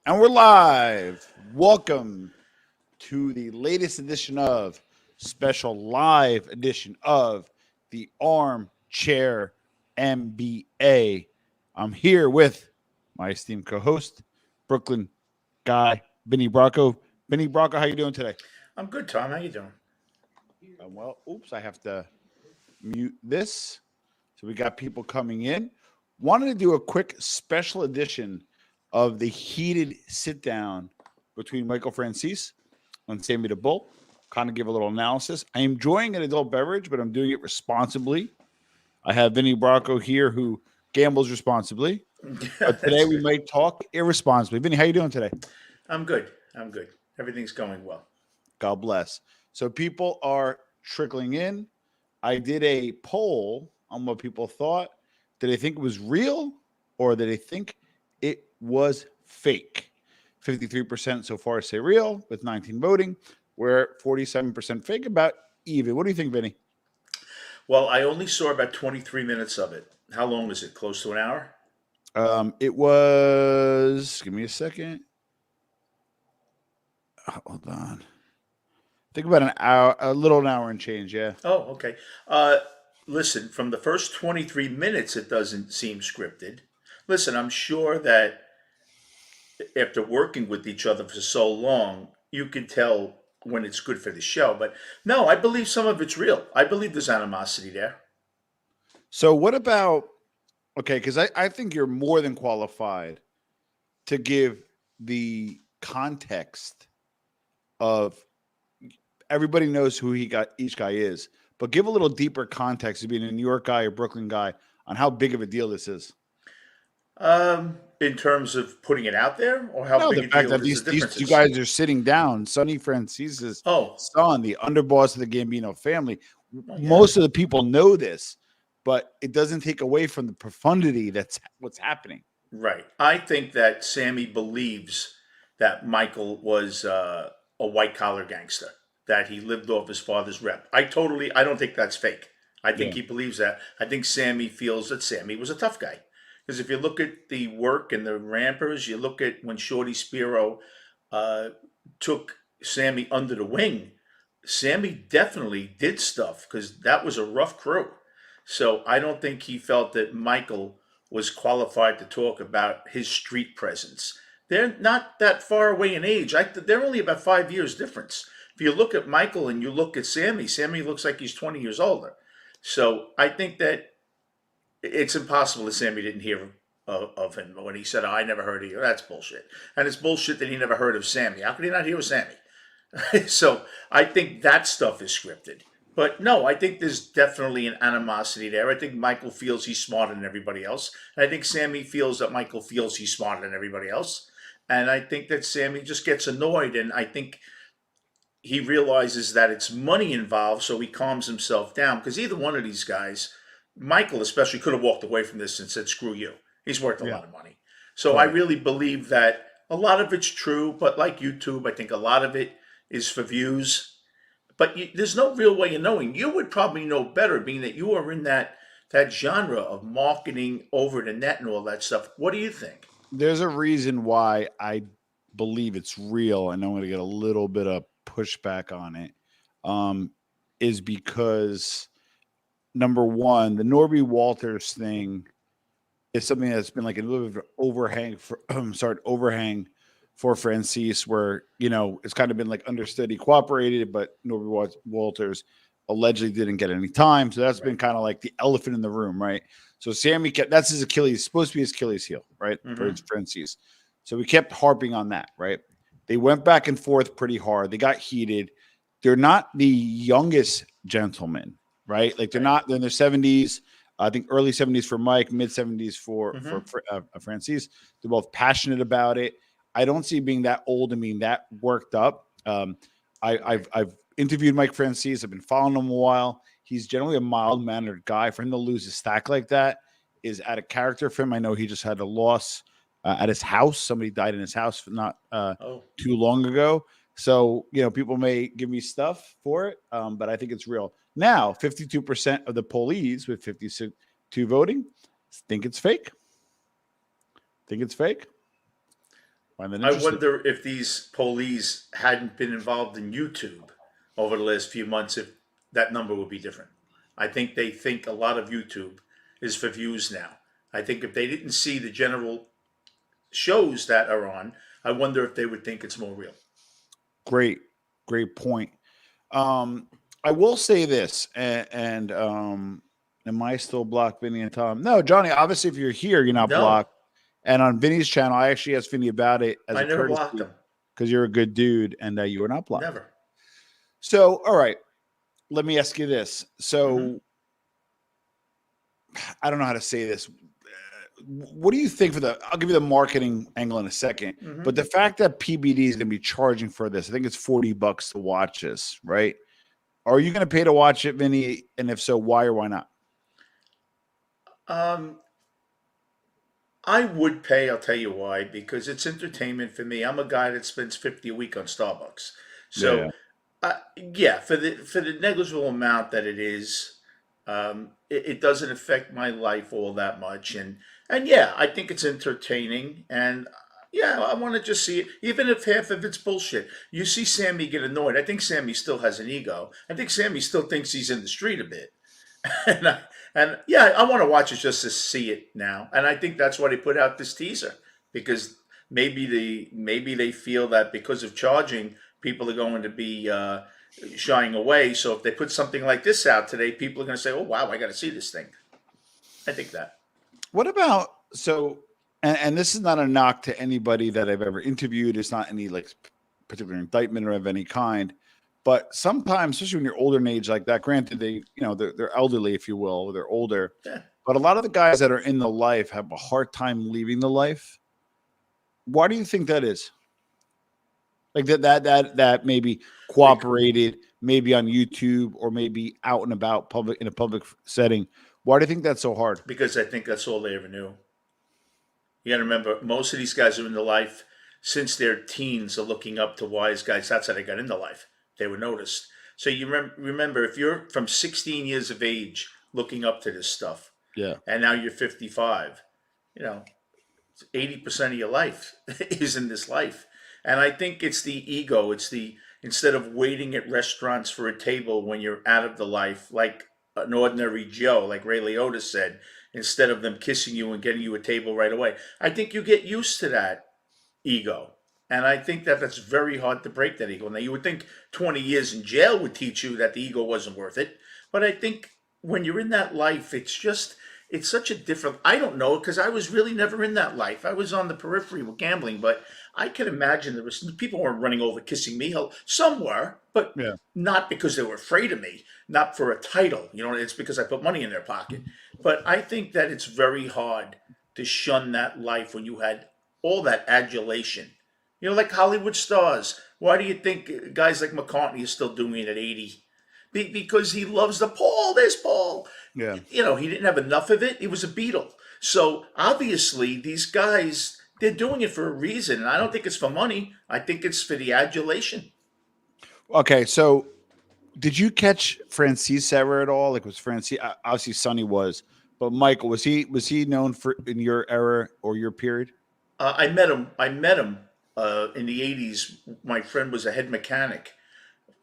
And we're live. Welcome to the latest edition of special live edition of the Armchair MBA. I'm here with my esteemed co-host, Brooklyn guy, Benny Bracco. Benny Bracco, how you doing today? I'm good, Tom. How you doing? Well, oops, I have to mute this. So we got people coming in. Wanted to do a quick special edition of the heated sit down between Michael Franzese and Sammy the Bull. Kind of give a little analysis. I am enjoying an adult beverage, but I'm doing it responsibly. I have Vinny Bracco here who gambles responsibly. But today That's we good. might talk irresponsibly. Vinny, how you doing today? I'm good. I'm good. Everything's going well. God bless. So people are trickling in. I did a poll on what people thought. Did they think it was real or did they think it was fake? 53% so far say real with 19 voting. We're at 47% fake, about even. What do you think, Vinny? Well, I only saw about 23 minutes of it. How long is it? Close to an hour? It was, give me a second. Hold on. Think about an hour, a little an hour and change, yeah. Oh, okay. Listen, from the first 23 minutes, it doesn't seem scripted. Listen, I'm sure that after working with each other for so long, you can tell when it's good for the show. But no, I believe some of it's real. I believe there's animosity there. So what about, okay, because I think you're more than qualified to give the context of everybody knows who each guy is, but give a little deeper context of being a New York guy or Brooklyn guy on how big of a deal this is. In terms of putting it out there, or how No, big the a fact deal that is the these two differences? guys are sitting down, Sonny Francese's Oh, son, the underboss of the Gambino family. oh yeah. Most of the people know this, but it doesn't take away from the profundity that's what's happening. Right. I think that Sammy believes that Michael was a white collar gangster, that he lived off his father's rep. I don't think that's fake. I think Yeah. he believes that. I think Sammy feels that Sammy was a tough guy. Because if you look at the work and the rampers, you look at when Shorty Spiro uh, took Sammy under the wing, Sammy definitely did stuff because that was a rough crew. So I don't think he felt that Michael was qualified to talk about his street presence. They're not that far away in age. They're only about 5 years difference. If you look at Michael and you look at Sammy, Sammy looks like he's 20 years older. So I think that it's impossible that Sammy didn't hear of him when he said, "I never heard of you." That's bullshit, and it's bullshit that he never heard of Sammy. How could he not hear of Sammy? So I think that stuff is scripted. But no, I think there's definitely an animosity there. I think Michael feels he's smarter than everybody else. And I think Sammy feels that Michael feels he's smarter than everybody else. And I think that Sammy just gets annoyed. And I think he realizes that it's money involved. So he calms himself down. Because either one of these guys, Michael especially, could have walked away from this and said, screw you. He's worth a Yeah. lot of money. So I Right. really believe that a lot of it's true. But like YouTube, I think a lot of it is for views, but there's no real way of knowing. You would probably know better, being that you are in that genre of marketing over the net and all that stuff. What do you think? There's a reason why I believe it's real, and I'm going to get a little bit of pushback on it. Um, is because number one, the Norby Walters thing is something that's been like a little bit of an overhang for overhang for Francis, where it's kind of been like understood he cooperated, but Norby Walters allegedly didn't get any time, so that's been Right. kind of like the elephant in the room, right? So Sammy kept that's his Achilles, supposed to be his Achilles heel, right, for Mm-hmm. Francis. So we kept harping on that, right? They went back and forth pretty hard. They got heated. They're not the youngest gentlemen, right? Like Right. they're in their 70s. I think early 70s for Mike, mid 70s Mm-hmm. for Francis. They're both passionate about it. I don't see being that old and being that worked up. I've interviewed Mike Francis. I've been following him a while. He's generally a mild mannered guy. For him to lose his stack like that is out of character for him. I know he just had a loss at his house. Somebody died in his house not Oh, too long ago. So, people may give me stuff for it, but I think it's real. Now, 52% of the pollees with 52 voting think it's fake. Think it's fake. find that I interesting. wonder if these police hadn't been involved in YouTube over the last few months, if that number would be different. I think they think a lot of YouTube is for views now. I think if they didn't see the general shows that are on, I wonder if they would think it's more real. Great, great point. Um, I will say this, and am I still blocked, Vinny and Tom? No, Johnny. Obviously, if you're here, you're not No, blocked. And on Vinny's channel, I actually asked Vinny about it as I a never blocked courtesy them. because you're a good dude and you were not blocked. Never. So, all right, let me ask you this. Hmm. So, I don't know how to say this. What do you think for the? I'll give you the marketing angle in a second. But Hmm. the fact that PBD is going to be charging for this, I think it's $40 to watch this, right? Are you going to pay to watch it, Vinny? And if so, why or why not? Um, I would pay. I'll tell you why. Because it's entertainment for me. I'm a guy that spends 50 a week on Starbucks. Yeah, yeah. So, yeah, for the negligible amount that it is, it doesn't affect my life all that much. And yeah, I think it's entertaining. And yeah, I want to just see it, even if half of it's bullshit. You see Sammy get annoyed. I think Sammy still has an ego. I think Sammy still thinks he's in the street a bit. and and yeah, I want to watch it just to see it now. And I think that's why they put out this teaser, because maybe they feel that because of charging, people are going to be shying away. So if they put something like this out today, people are going to say, "Oh wow, I got to see this thing." I think that. What about so? And this is not a knock to anybody that I've ever interviewed. It's not any like particular indictment or of any kind. But sometimes, especially when you're older in age like that, granted they're elderly, if you will, they're older. Yeah, But a lot of the guys that are in the life have a hard time leaving the life. Why do you think that is? Like that maybe Bec- cooperated, maybe on YouTube or maybe out and about public in a public setting. Why do you think that's so hard? because I think that's all they ever knew. You got to remember, most of these guys are in the life since their teens are looking up to wise guys. That's how they got into life. They were noticed. So you remember, if you're from 16 years of age looking up to this stuff, Yeah. and now you're 55, you know, 80% of your life is in this life. And I think it's the ego. It's the, instead of waiting at restaurants for a table when you're out of the life, like an ordinary Joe, like Ray Liotta said, instead of them kissing you and getting you a table right away. I think you get used to that ego. And I think that that's very hard to break that ego. Now, you would think 20 years in jail would teach you that the ego wasn't worth it. But I think when you're in that life, it's such a different, I don't know, because I was really never in that life. I was on the periphery with gambling, but I can imagine there was people weren't running over kissing me. Hell, some were, but Yeah. not because they were afraid of me, not for a title. It's because I put money in their pocket. But I think that it's very hard to shun that life when you had all that adulation. Like Hollywood stars. Why do you think guys like McCartney is still doing it at 80? Because he loves the Paul. There's Paul. Yeah. He didn't have enough of it. He was a Beatle. So obviously, these guys, they're doing it for a reason. And I don't think it's for money. I think it's for the adulation. Okay. So did you catch Franzese ever at all? Like was Franzese obviously Sonny was, but Michael was he known for in your era or your period? I met him. In the 80s. My friend was a head mechanic,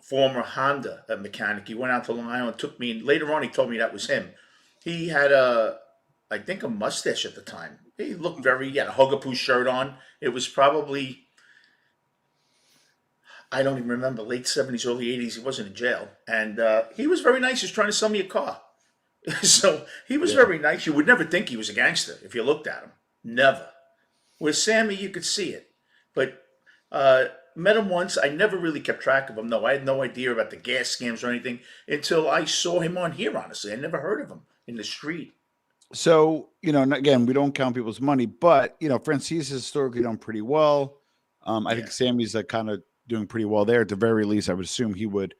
former Honda mechanic. He went out to Long Island, took me, and later on he told me that was him. He had I think, a mustache at the time. He had a Hugapoo shirt on. It was probably, I don't even remember, late 70s, early 80s. He wasn't in jail. And he was very nice. He was trying to sell me a car. So he was Yeah. very nice. You would never think he was a gangster if you looked at him. Never. With Sammy, you could see it. But met him once. I never really kept track of him. No, I had no idea about the gas scams or anything until I saw him on here, honestly. I never heard of him in the street. So, and again, we don't count people's money, but Francis has historically done pretty well. I think Yeah. Sammy's kind of doing pretty well there. At the very least, I would assume he would.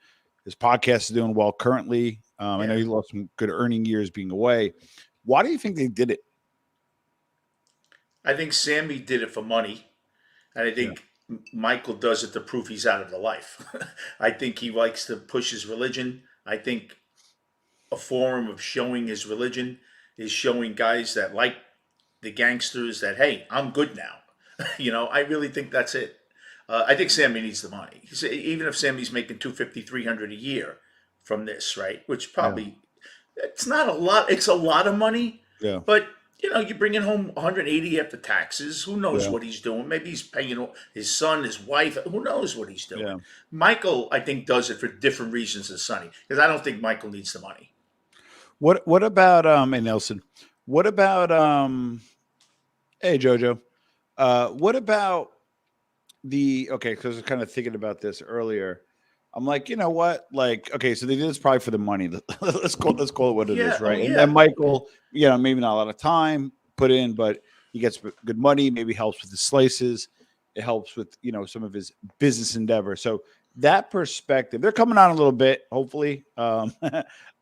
His podcast is doing well currently. I know Yeah. he lost some good earning years being away. Why do you think they did it? I think Sammy did it for money. And I Yeah. think Michael does it to prove he's out of the life. I think he likes to push his religion. I think a form of showing his religion is showing guys that like the gangsters that, hey, I'm good now. I really think that's it. I think Sammy needs the money. Even if Sammy's making 250, 300 a year from this, right? Which Yeah. probably it's not a lot. It's a lot of money, Yeah. but you're bringing home 180 after taxes. Who knows Yeah. what he's doing? Maybe he's paying his son, his wife. Who knows what he's doing? Yeah. Michael, I think, does it for different reasons than Sonny, because I don't think Michael needs the money. What about and Nelson? What about hey Jojo? What about okay, because I was kind of thinking about this earlier. I'm like, you know what? Like, okay, so they did this probably for the money. Let's call it what it is, Yeah. Oh right? And then yeah. Michael, maybe not a lot of time put in, but he gets good money. Maybe helps with the slices. It helps with some of his business endeavor. That perspective, they're coming on a little bit. Hopefully,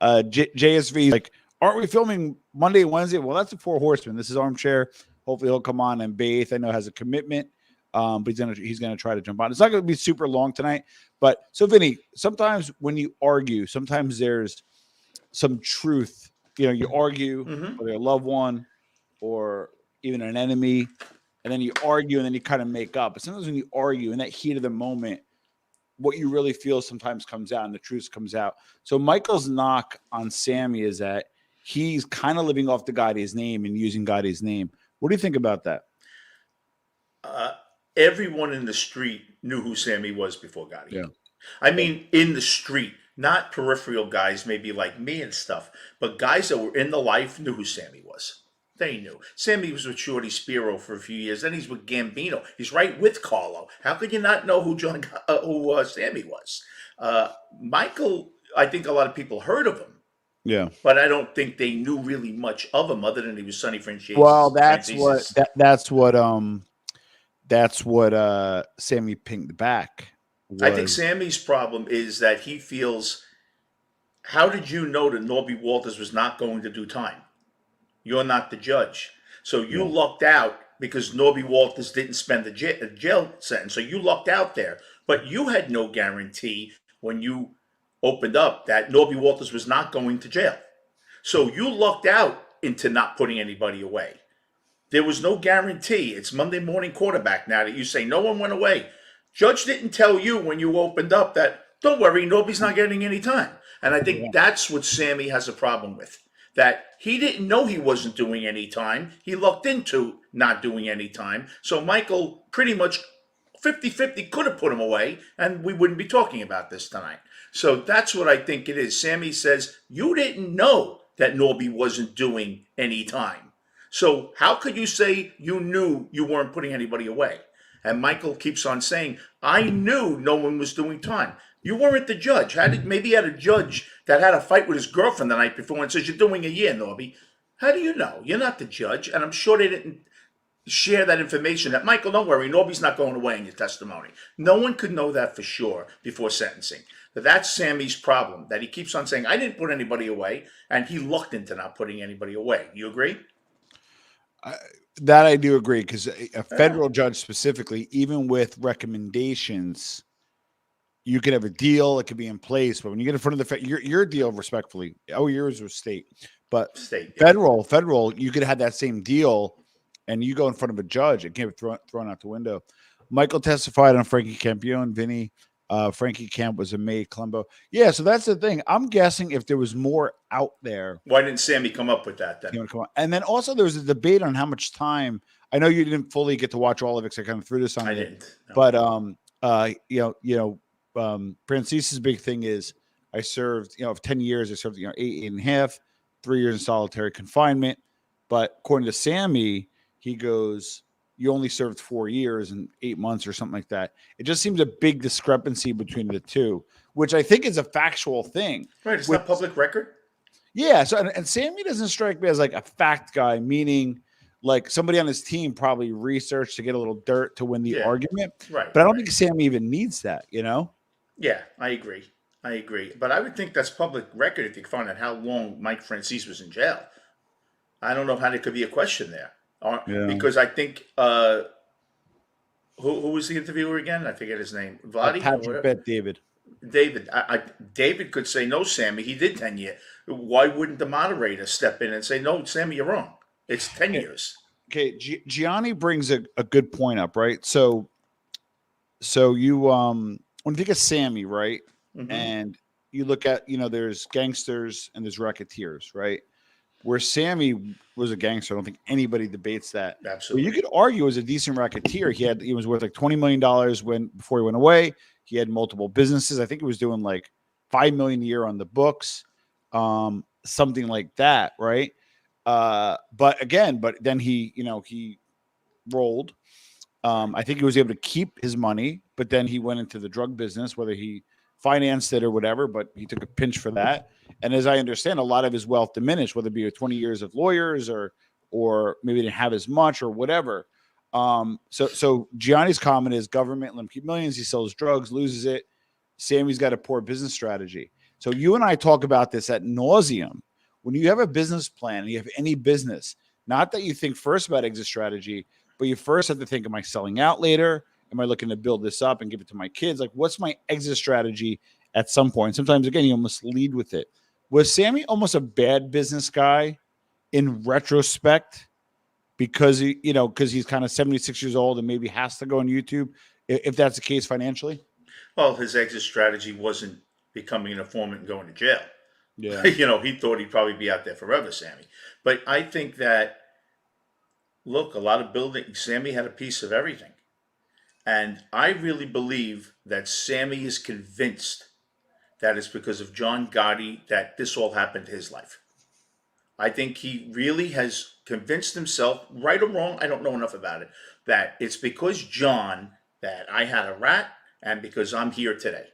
JSV like, aren't we filming Monday and Wednesday? Well, that's the Four Horsemen. This is Armchair. Hopefully, he'll come on and bathe. I know has a commitment. But he's gonna try to jump on. It's not gonna be super long tonight. But so Vinny, sometimes when you argue, sometimes there's some truth. You argue Mm-hmm. with a loved one or even an enemy, and then you argue and then you kind of make up. But sometimes when you argue in that heat of the moment, what you really feel sometimes comes out and the truth comes out. So Michael's knock on Sammy is that he's kind of living off the Gotti's name and using Gotti's name. What do you think about that? Uh, Everyone in the street knew who Sammy was before Gotti. Yeah. I mean, in the street, not peripheral guys, maybe like me and stuff, but guys that were in the life knew who Sammy was. They knew. Sammy was with Shorty Spiro for a few years. Then he's with Gambino. He's right with Carlo. How could you not know who Sammy was? Michael, I think a lot of people heard of him, Yeah. but I don't think they knew really much of him other than he was Sonny Franzese. Well, that's what Sammy pinked back I think was. Sammy's problem is that he feels, how did you know that Norby Walters was not going to do time? You're not the judge. So you Yeah. lucked out because Norby Walters didn't spend the jail sentence. So you lucked out there. But you had no guarantee when you opened up that Norby Walters was not going to jail. So you lucked out into not putting anybody away. There was no guarantee. It's Monday morning quarterback now that you say no one went away. Judge didn't tell you when you opened up that, don't worry, nobody's not getting any time. And I think that's what Sammy has a problem with. That he didn't know he wasn't doing any time. He lucked into not doing any time. So Michael pretty much 50-50 could have put him away, and we wouldn't be talking about this tonight. So that's what I think it is. Sammy says, you didn't know that Norby wasn't doing any time. So how could you say you knew you weren't putting anybody away? And Michael keeps on saying, I knew no one was doing time. You weren't the judge. Maybe he had a judge that had a fight with his girlfriend the night before and says, you're doing a year, Norby. How do you know? You're not the judge. And I'm sure they didn't share that information that, Michael, don't worry, Norby's not going away in your testimony. No one could know that for sure before sentencing. But that's Sammy's problem, that he keeps on saying, I didn't put anybody away, and he lucked into not putting anybody away. You agree? That I do agree, because a Yeah. federal judge specifically, even with recommendations, you could have a deal, it could be in place, but when you get in front of your deal, respectfully, yours was state, but State, yeah. federal, you could have that same deal, and you go in front of a judge, it can't be thrown out the window. Michael testified on Frankie Campione, Vinny. Frankie Camp was a May Colombo. Yeah, so that's the thing. I'm guessing if there was more out there. Why didn't Sammy come up with that then? And then also there was a debate on how much time. I know you didn't fully get to watch all of it because I kind of threw this on I you. didn't. No. But Francese's big thing is I served, of 10 years, I served, 8.5, 3 years in solitary confinement. But according to Sammy, he goes, you only served 4 years and 8 months or something like that. It just seems a big discrepancy between the two, which I think is a factual thing. Right, it's not public record. Yeah. So, and Sammy doesn't strike me as like a fact guy, meaning like somebody on his team probably researched to get a little dirt to win the argument. Right. But I don't think Sammy even needs that, Yeah, I agree. But I would think that's public record if you can find out how long Mike Franzese was in jail. I don't know how there could be a question there. Because I think who was the interviewer again? I forget his name. Vladi? Patrick Bet David. David could say, no, Sammy, he did 10 years. Why wouldn't the moderator step in and say, no, Sammy, you're wrong. It's 10 years. Okay, Gianni brings a good point up, right? So you when you think of Sammy, right? Hmm. And you look at, there's gangsters and there's racketeers, right? Where Sammy was a gangster, I don't think anybody debates that. But you Absolutely. could argue as a decent racketeer, he was worth like $20 million before he went away. He had multiple businesses. I think he was doing like 5 million a year on the books, something like that, right? But then he rolled. I think he was able to keep his money, but then he went into the drug business, whether he financed it or whatever, but he took a pinch for that. And as I understand, a lot of his wealth diminished, whether it be 20 years of lawyers or maybe didn't have as much or whatever. So Gianni's comment is government let him keep millions. He sells drugs, loses it. Sammy's got a poor business strategy. So you and I talk about this at nauseum. When you have a business plan and you have any business, not that you think first about exit strategy, but you first have to think, am I selling out later? Am I looking to build this up and give it to my kids? Like, what's my exit strategy at some point? Sometimes, again, you almost lead with it. Was Sammy almost a bad business guy in retrospect because he's kind of 76 years old and maybe has to go on YouTube if that's the case financially? Well, his exit strategy wasn't becoming an informant and going to jail. Yeah. He thought he'd probably be out there forever, Sammy. But I think that, look, a lot of building, Sammy had a piece of everything. And I really believe that Sammy is convinced that it's because of John Gotti that this all happened to his life. I think he really has convinced himself, right or wrong, I don't know enough about it, that it's because John that I had a rat and because I'm here today.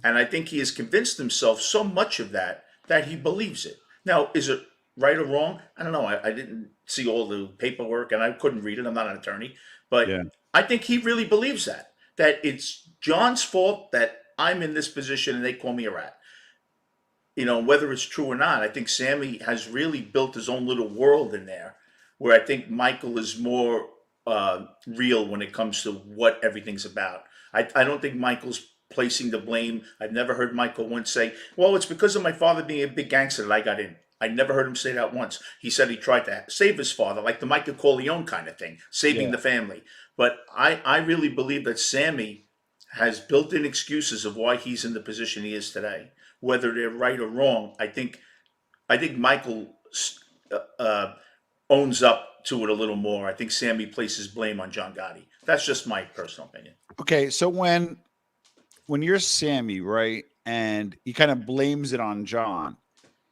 And I think he has convinced himself so much of that that he believes it. Now, is it right or wrong? I don't know. I didn't see all the paperwork and I couldn't read it. I'm not an attorney. But Yeah. I think he really believes that it's John's fault that I'm in this position and they call me a rat. Whether it's true or not, I think Sammy has really built his own little world in there where I think Michael is more real when it comes to what everything's about. I don't think Michael's placing the blame. I've never heard Michael once say, well, it's because of my father being a big gangster that I got in. I never heard him say that once. He said he tried to save his father, like the Michael Corleone kind of thing, saving Yeah. the family. But I really believe that Sammy has built in excuses of why he's in the position he is today. Whether they're right or wrong, I think Michael uh, owns up to it a little more. I think Sammy places blame on John Gotti. That's just my personal opinion. Okay. So when you're Sammy, right, and he kind of blames it on John,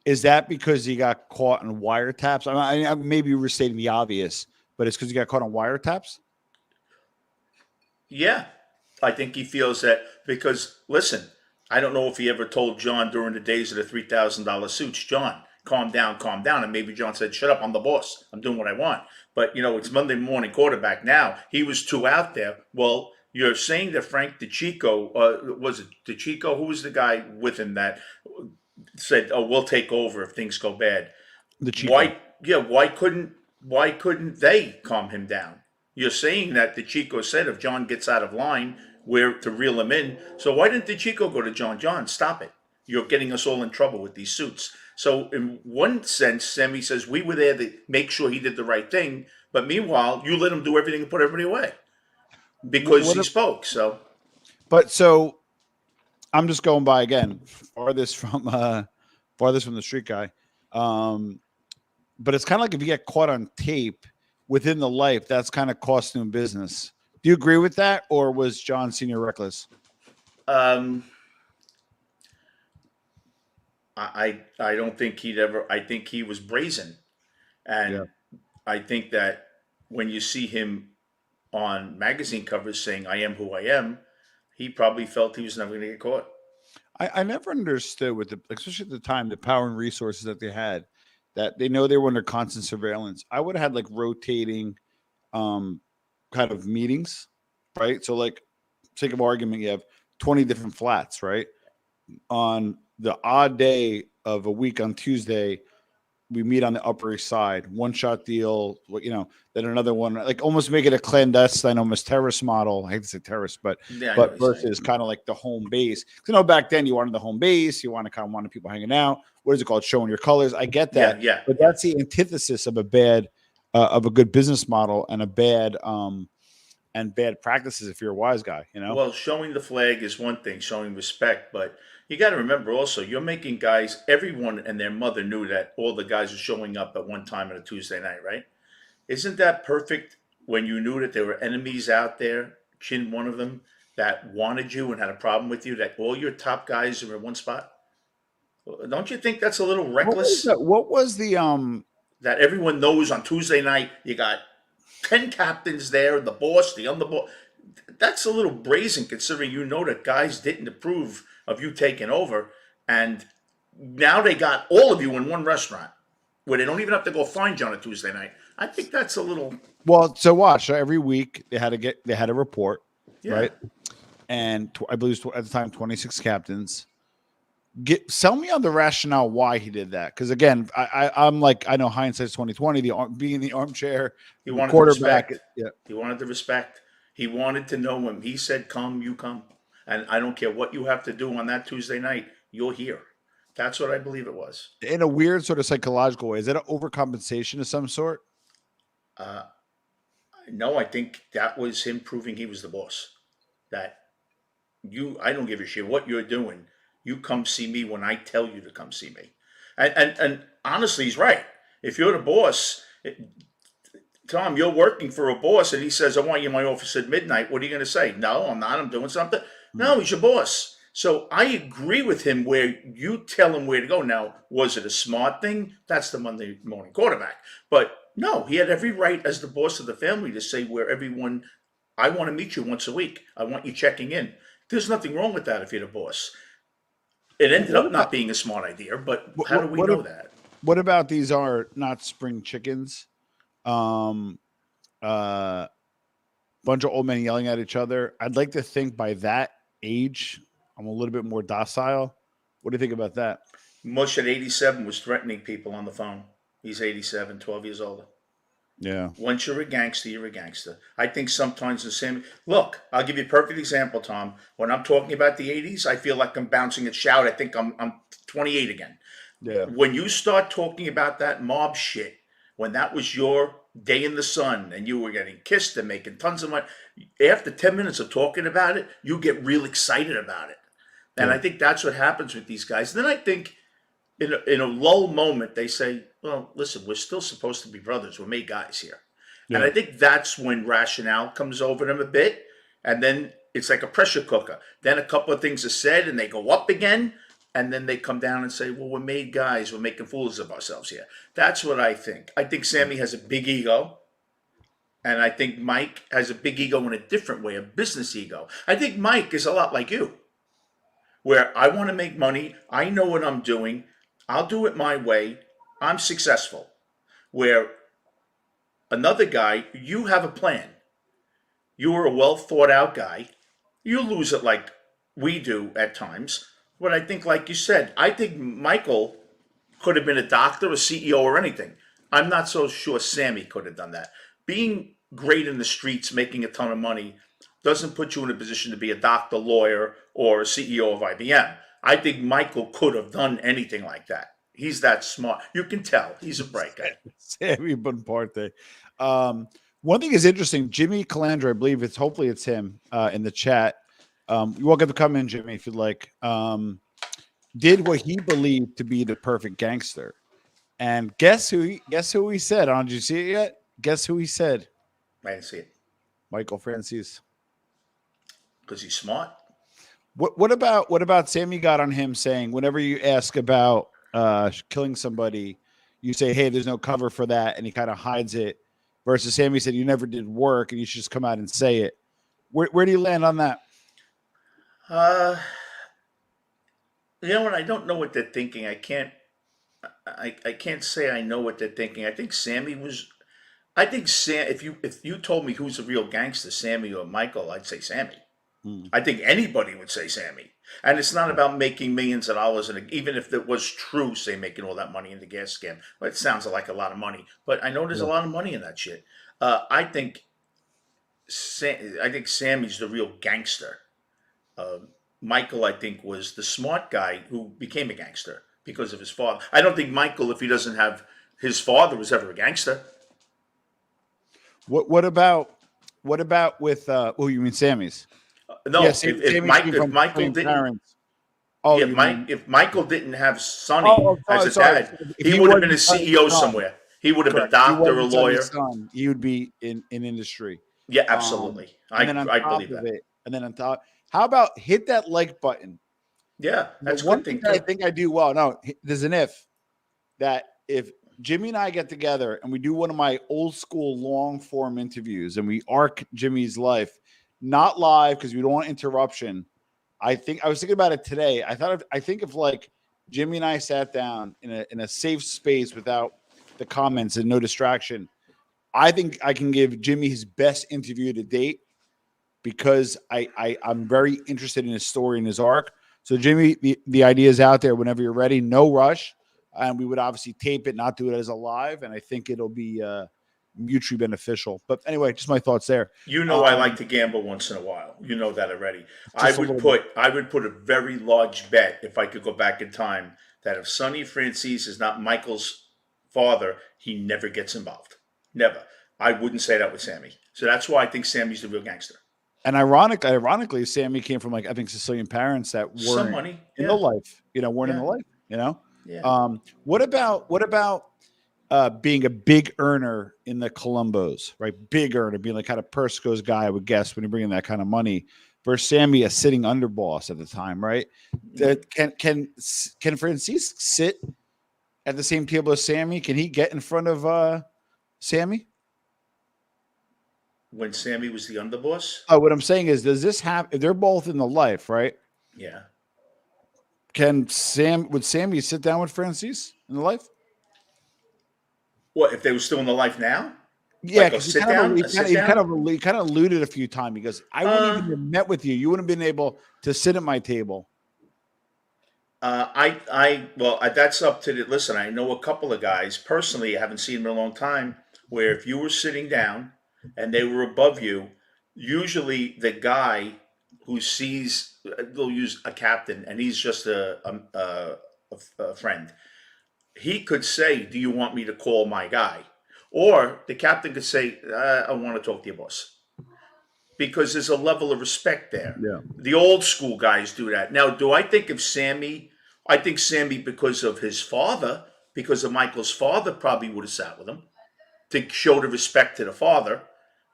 is that because he got caught on wiretaps? I maybe you were stating the obvious, but it's because he got caught on wiretaps. Yeah, I think he feels that because listen, I don't know if he ever told John during the days of the $3,000 suits, John, calm down, and maybe John said, "Shut up, I'm the boss. I'm doing what I want." But it's Monday morning quarterback now. He was too out there. Well, you're saying that Frank DeChico, was it DeChico? Who was the guy with him that said, "Oh, we'll take over if things go bad"? The Chico. Why? Yeah, why couldn't they calm him down? You're saying that the Chico said if John gets out of line, we're to reel him in. So why didn't the Chico go to John? John, stop it. You're getting us all in trouble with these suits. So in one sense, Sammy says we were there to make sure he did the right thing, but meanwhile, you let him do everything and put everybody away because What he if, spoke. So but so I'm just going by again, farthest from the street guy. Um, but it's kind of like if you get caught on tape within the life, that's kind of costume business. Do you agree with that, or was John Senior reckless? um, I don't think he'd ever. I think he was brazen, Yeah. and I think that when you see him on magazine covers saying "I am who I am," he probably felt he was never going to get caught. I never understood with especially at the time, the power and resources that they had, that they know they were under constant surveillance. I would have had like rotating um kind of meetings, right? So like sake of argument, you have 20 different flats, right? On the odd day of a week on Tuesday, we meet on the Upper East Side, one shot deal, then another one, like almost make it a clandestine, almost terrorist model. I hate to say terrorist, but Yeah, I know what but you're saying. versus kind of like the home base. Back then you wanted the home base, you want to kind of wanted people hanging out. What is it called? Showing your colors. I get Yeah, that, yeah, but yeah. that's the antithesis of a bad of a good business model and a bad practices if you're a wise guy, you know? Well, showing the flag is one thing, showing respect, but you got to remember also, you're making guys, everyone and their mother knew that all the guys were showing up at one time on a Tuesday night, right? Isn't that perfect when you knew that there were enemies out there, Chin one of them, that wanted you and had a problem with you, that all your top guys are in one spot? Don't you think that's a little reckless? What was the That everyone knows on Tuesday night you got 10 captains there, the boss, the underboss. That's a little brazen considering you know that guys didn't approve of you taking over. And now they got all of you in one restaurant where they don't even have to go find you on a Tuesday night. I think that's a little, well, so watch. So every week they had a report, yeah. right? And I believe it was at the time 26 captains. Sell me on the rationale why he did that, because again, I'm like, I know hindsight's 2020. Being the armchair He wanted quarterback, respect. yeah, He wanted the respect. He wanted to know when he said come, you come. And I don't care what you have to do on that Tuesday night, you're here. That's what I believe it was. in a weird sort of psychological way. Is that an overcompensation of some sort? Uh, no, I think that was him proving he was the boss. That I don't give a shit what you're doing. You come see me when I tell you to come see me. And honestly, he's right. If you're the boss, Tom, you're working for a boss and he says, I want you in my office at midnight. What are you going to say? No, I'm not. I'm doing something. No, he's your boss. So I agree with him where you tell him where to go. Now, was it a smart thing? That's the Monday morning quarterback. But no, he had every right as the boss of the family to say where everyone, I want to meet you once a week. I want you checking in. There's nothing wrong with that if you're the boss. It ended up not being a smart idea, but how do we know that? What about these are not spring chickens? Bunch of old men yelling at each other. I'd like to think by that age, I'm a little bit more docile. What do you think about that? Mush at 87 was threatening people on the phone. He's 87, 12 years older. Yeah. Once you're a gangster, you're a gangster. I think sometimes the same. Look, I'll give you a perfect example, Tom. When I'm talking about the 80s, I feel like I'm bouncing at shout. I think I'm 28 again. Yeah. When you start talking about that mob shit, when that was your day in the sun and you were getting kissed and making tons of money, after 10 minutes of talking about it, you get real excited about it. And I think that's what happens with these guys. Then I think in a lull moment, they say, well, listen, we're still supposed to be brothers. We're made guys here. Yeah. And I think that's when rationale comes over them a bit. And then it's like a pressure cooker. Then a couple of things are said and they go up again. And then they come down and say, well, we're made guys. We're making fools of ourselves here. That's what I think. I think Sammy has a big ego. And I think Mike has a big ego in a different way, a business ego. I think Mike is a lot like you, where I want to make money. I know what I'm doing. I'll do it my way. I'm successful. Where another guy, you have a plan. You are a well thought out guy. You lose it like we do at times. But I think, like you said, I think Michael could have been a doctor, a CEO, or anything. I'm not so sure Sammy could have done that. Being great in the streets, making a ton of money, doesn't put you in a position to be a doctor, lawyer, or a CEO of IBM. I think Michael could have done anything like that. He's that smart. You can tell. He's a bright guy. Sammy Bonaparte. One thing is interesting. Jimmy Calandra, I believe hopefully it's him in the chat. You're welcome to come in, Jimmy, if you'd like. Did what he believed to be the perfect gangster. And guess who he said? Did you see it yet? Guess who he said? I didn't see it. Michael Franzese. Because he's smart. What about Sammy got on him saying whenever you ask about killing somebody, you say, hey, there's no cover for that, and he kind of hides it, versus Sammy said you never did work and you should just come out and say it. Where do you land on that? You know what? I don't know what they're thinking. I can't say I know what they're thinking. I think Sammy was. I think if you told me who's a real gangster, Sammy or Michael, I'd say Sammy. I think anybody would say Sammy. And it's not about making millions of dollars. And even if it was true, say making all that money in the gas scam, well, it sounds like a lot of money. But I know there's a lot of money in that shit. I think Sammy's the real gangster. Michael, I think, was the smart guy who became a gangster because of his father. I don't think Michael, if he doesn't have his father, was ever a gangster. What about with oh, you mean Sammy's? Yeah, No, if Sammy's Mike came if from Michael Sicilian didn't parents. Oh, yeah, you mean If Michael didn't have Sonny oh, as sorry, a sorry. dad, If he he would have been a wasn't Sonny's CEO son, somewhere. He would have been a correct. If he doctor, a wasn't Sonny's lawyer. son, he would be in industry. Yeah, Um, absolutely. and then on I top believe of that. it, and then on top, how about hit that like button? Yeah, The that's a one good thing thing that I too. think I do well. No, there's an if that if Jimmy and I get together and we do one of my old school long form interviews and we arc Jimmy's life, not live because we don't want interruption. I was thinking about it today. I think if like Jimmy and I sat down in a safe space without the comments and no distraction, I think I can give Jimmy his best interview to date because I'm very interested in his story and his arc. So Jimmy, the idea is out there whenever you're ready, no rush. And we would obviously tape it, not do it as a live, and I think it'll be mutually beneficial. But anyway, just my thoughts there. You know I like Um, to gamble once in a while. You know that already. just a little bit. I would put a very large bet if I could go back in time that if Sonny Franzese is not Michael's father, he never gets involved. Never. I wouldn't say that with Sammy. So that's why I think Sammy's the real gangster. And ironically, Sammy came from like I think Sicilian parents that Some weren't money. in the Yeah. life, weren't in the Yeah. life, you know. Yeah. What about being a big earner in the Columbos, right? Big earner, being like kind of Persco's guy, I would guess, when you bring in that kind of money. Versus Sammy, a sitting underboss at the time, right? That can Francis sit at the same table as Sammy? Can he get in front of Sammy? When Sammy was the underboss. Oh, what I'm saying is, does this happen if they're both in the life, right? Yeah. Would Sammy sit down with Francis in the life? What if they were still in the life now? Yeah, Like a because sit down? A sit down? he kind of alluded a few times because I wouldn't even have met with you. You wouldn't have been able to sit at my table. Well, that's up to the. Listen, I know a couple of guys personally. I haven't seen them in a long time. Where if you were sitting down and they were above you, usually the guy who sees they'll use a captain, and he's just a friend. He could say, "Do you want me to call my guy?" Or the captain could say, "I want to talk to your boss." Because there's a level of respect there. Yeah. The old school guys do that. Now, do I think if Sammy, I think Sammy, because of his father, because of Michael's father, probably would have sat with him to show the respect to the father.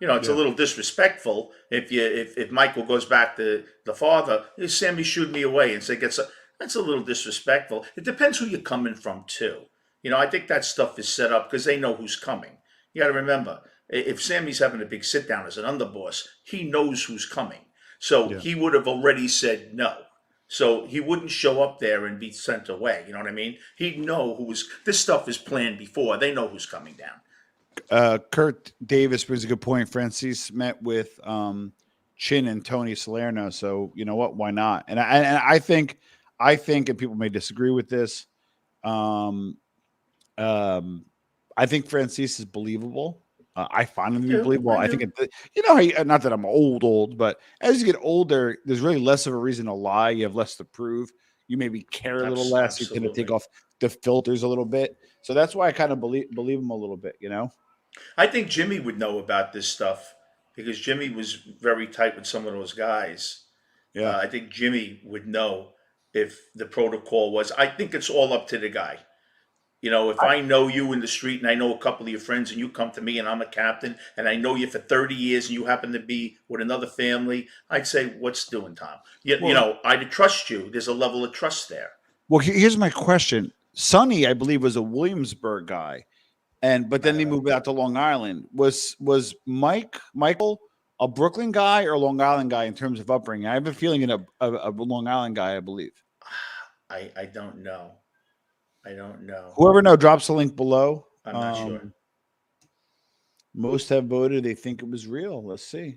It's a Yeah. little disrespectful if Michael goes back to the father, Sammy shooed me away and say, that's a little disrespectful. It depends who you're coming from, too. I think that stuff is set up because they know who's coming. You got to remember, if Sammy's having a big sit down as an underboss, he knows who's coming. So Yeah. he would have already said no. So he wouldn't show up there and be sent away. You know what I mean? He'd know this stuff is planned before. They know who's coming down. Kurt Davis brings a good point. Francis met with Chin and Tony Salerno, so you know what? Why not? And I think, and people may disagree with this. Um, I think Francis is believable. I find him to be believable. I I do. think not that I'm old, but as you get older, there's really less of a reason to lie. You have less to prove. You maybe care a little less. You tend to take Absolutely. off the filters a little bit. So that's why I kind of believe him a little bit. I think Jimmy would know about this stuff because Jimmy was very tight with some of those guys. Yeah. I think Jimmy would know if the protocol was. I think it's all up to the guy. If I know you in the street and I know a couple of your friends and you come to me and I'm a captain and I know you for 30 years and you happen to be with another family, I'd say, what's doing, Tom? I'd trust you. There's a level of trust there. Well, here's my question. Sonny, I believe, was a Williamsburg guy, but then they moved out to Long Island. Was Michael a Brooklyn guy or a Long Island guy in terms of upbringing? I have a feeling a Long Island guy, I believe. I don't know. I don't know. Whoever knows, drops the link below. I'm not sure. Most have voted. They think it was real. Let's see.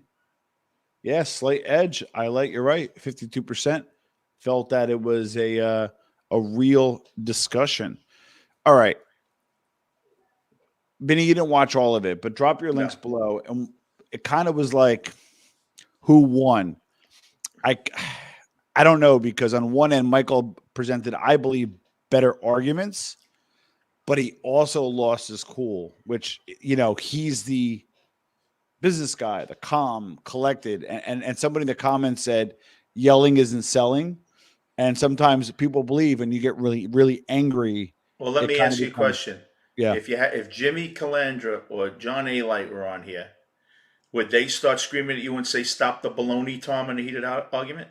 Yeah, slight edge. You're right. 52% felt that it was a real discussion. All right. Benny, you didn't watch all of it, but drop your links below. And it kind of was like, who won? I don't know, because on one end, Michael presented, I believe, better arguments, but he also lost his cool, which, he's the business guy, the calm, collected, and somebody in the comments said yelling isn't selling. And sometimes people believe, and you get really, really angry. Well, let It me kind of ask you a becomes, question. yeah. If Jimmy Calandra or John A. Light were on here, would they start screaming at you and say, "Stop the baloney, Tom," in a heated argument?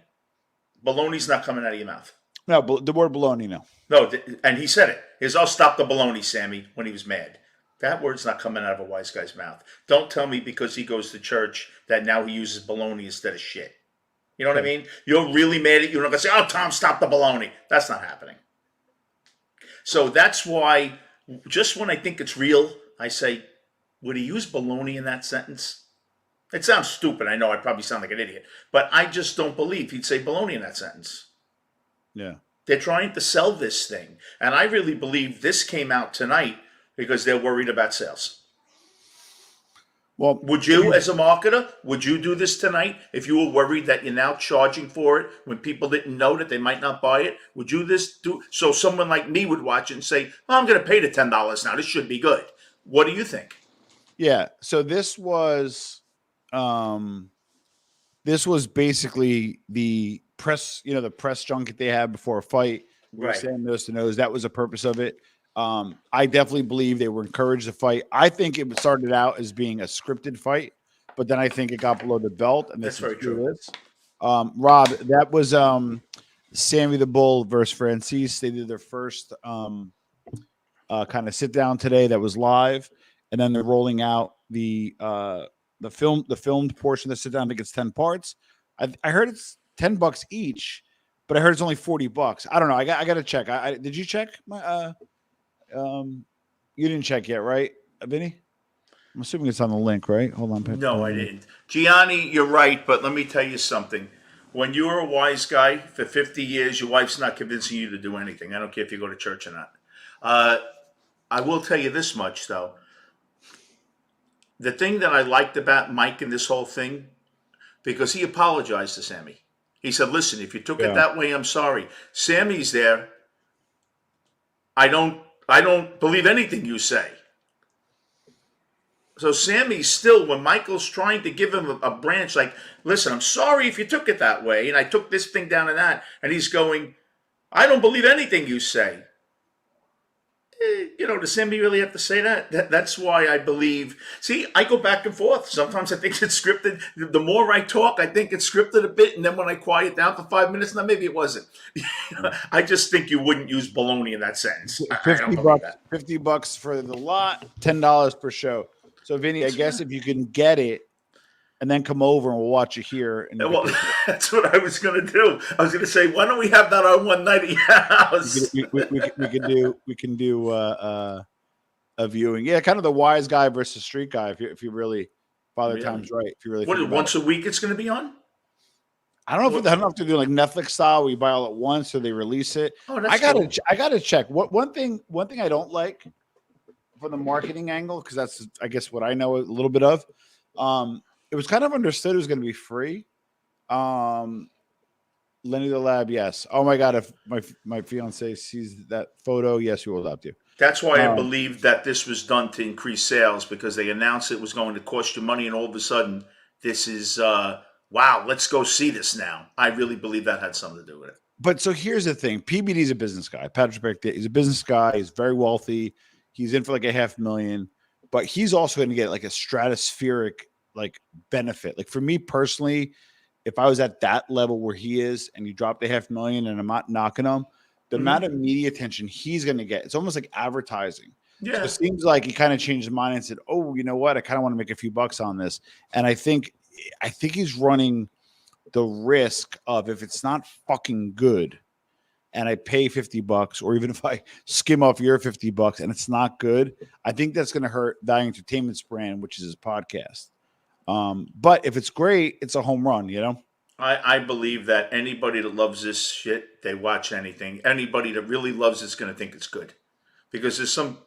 Baloney's not coming out of your mouth. No, the word baloney, no. No, and he said it. I'll stop the baloney, Sammy, when he was mad. That word's not coming out of a wise guy's mouth. Don't tell me because he goes to church that now he uses baloney instead of shit. You know what I mean? You're really mad at you. You're not going to say, "Oh, Tom, stop the baloney." That's not happening. So that's why, just when I think it's real, I say, would he use baloney in that sentence? It sounds stupid. I know I probably sound like an idiot, but I just don't believe he'd say baloney in that sentence. Yeah. They're trying to sell this thing. And I really believe this came out tonight because they're worried about sales. Well, Would you, as a marketer, would you do this tonight if you were worried that you're now charging for it when people didn't know that they might not buy it? Would you do so someone like me would watch it and say, "Oh, I'm going to pay the $10 now. This should be good." What do you think? yeah. So this was basically the press, the press junket they had before a fight. We were Right. saying nose to nose. That was the purpose of it. I definitely believe they were encouraged to fight. I think it started out as being a scripted fight, but then I think it got below the belt, and That's very true. Rob, that was Sammy the Bull versus Franzese. They did their first kind of sit down today. That was live, and then they're rolling out the filmed portion of the sit down. I think it's 10 parts. I heard it's $10 each, but I heard it's only $40. I don't know. I got to check. Did you check my you didn't check yet, right, Vinny? I'm assuming it's on the link, right? Hold on. No, I didn't. Gianni, you're right, but let me tell you something. When you're a wise guy for 50 years, your wife's not convincing you to do anything. I don't care if you go to church or not. I will tell you this much, though. The thing that I liked about Mike in this whole thing, because he apologized to Sammy. He said, "Listen, if you took it that way, I'm sorry." Sammy's there. I don't believe anything you say. So Sammy's still, when Michael's trying to give him a branch, like, "Listen, I'm sorry if you took it that way, and I took this thing down and that," and he's going, "I don't believe anything you say." Does Sammy really have to say that? That's why I believe. See, I go back and forth. Sometimes I think it's scripted. The more I talk, I think it's scripted a bit, and then when I quiet down for 5 minutes, now maybe it wasn't. I just think you wouldn't use baloney in that sentence. I don't believe that. $50 for the lot, $10 per show. So, Vinny, I guess if you can get it, and then come over and we'll watch it here. And well, that's what I was going to do. I was going to say, why don't we have that on one night at your house? We can do a viewing. Yeah, kind of the wise guy versus street guy. If you really Father Time's right. If you really once a week, it's going to be on. I don't know if they're doing like Netflix style, where you buy all at once or they release it. Oh, that's cool. I gotta check. One thing I don't like from the marketing angle, because that's I guess what I know a little bit of. It was kind of understood it was going to be free. Lenny the Lab, yes. Oh my God, if my fiance sees that photo, yes, we will adopt you. That's why I believe that this was done to increase sales, because they announced it was going to cost you money, and all of a sudden, this is wow. Let's go see this now. I really believe that had something to do with it. But so here's the thing: PBD is a business guy. Patrick Beck, he's a business guy. He's very wealthy. He's in for like $500,000, but he's also going to get like a stratospheric like benefit. Like for me personally, if I was at that level where he is and you drop the $500,000 and I'm not knocking him, the amount of media attention he's going to get, it's almost like advertising. Yeah. So it seems like he kind of changed his mind and said, "Oh, you know what? I kind of want to make a few bucks on this." And I think he's running the risk of, if it's not fucking good and I pay $50, or even if I skim off your $50 and it's not good, I think that's going to hurt Value Entertainment's brand, which is his podcast. But if it's great, it's a home run, I believe that anybody that loves this shit, they watch anything. Anybody that really loves it's going to think it's good. Because there's some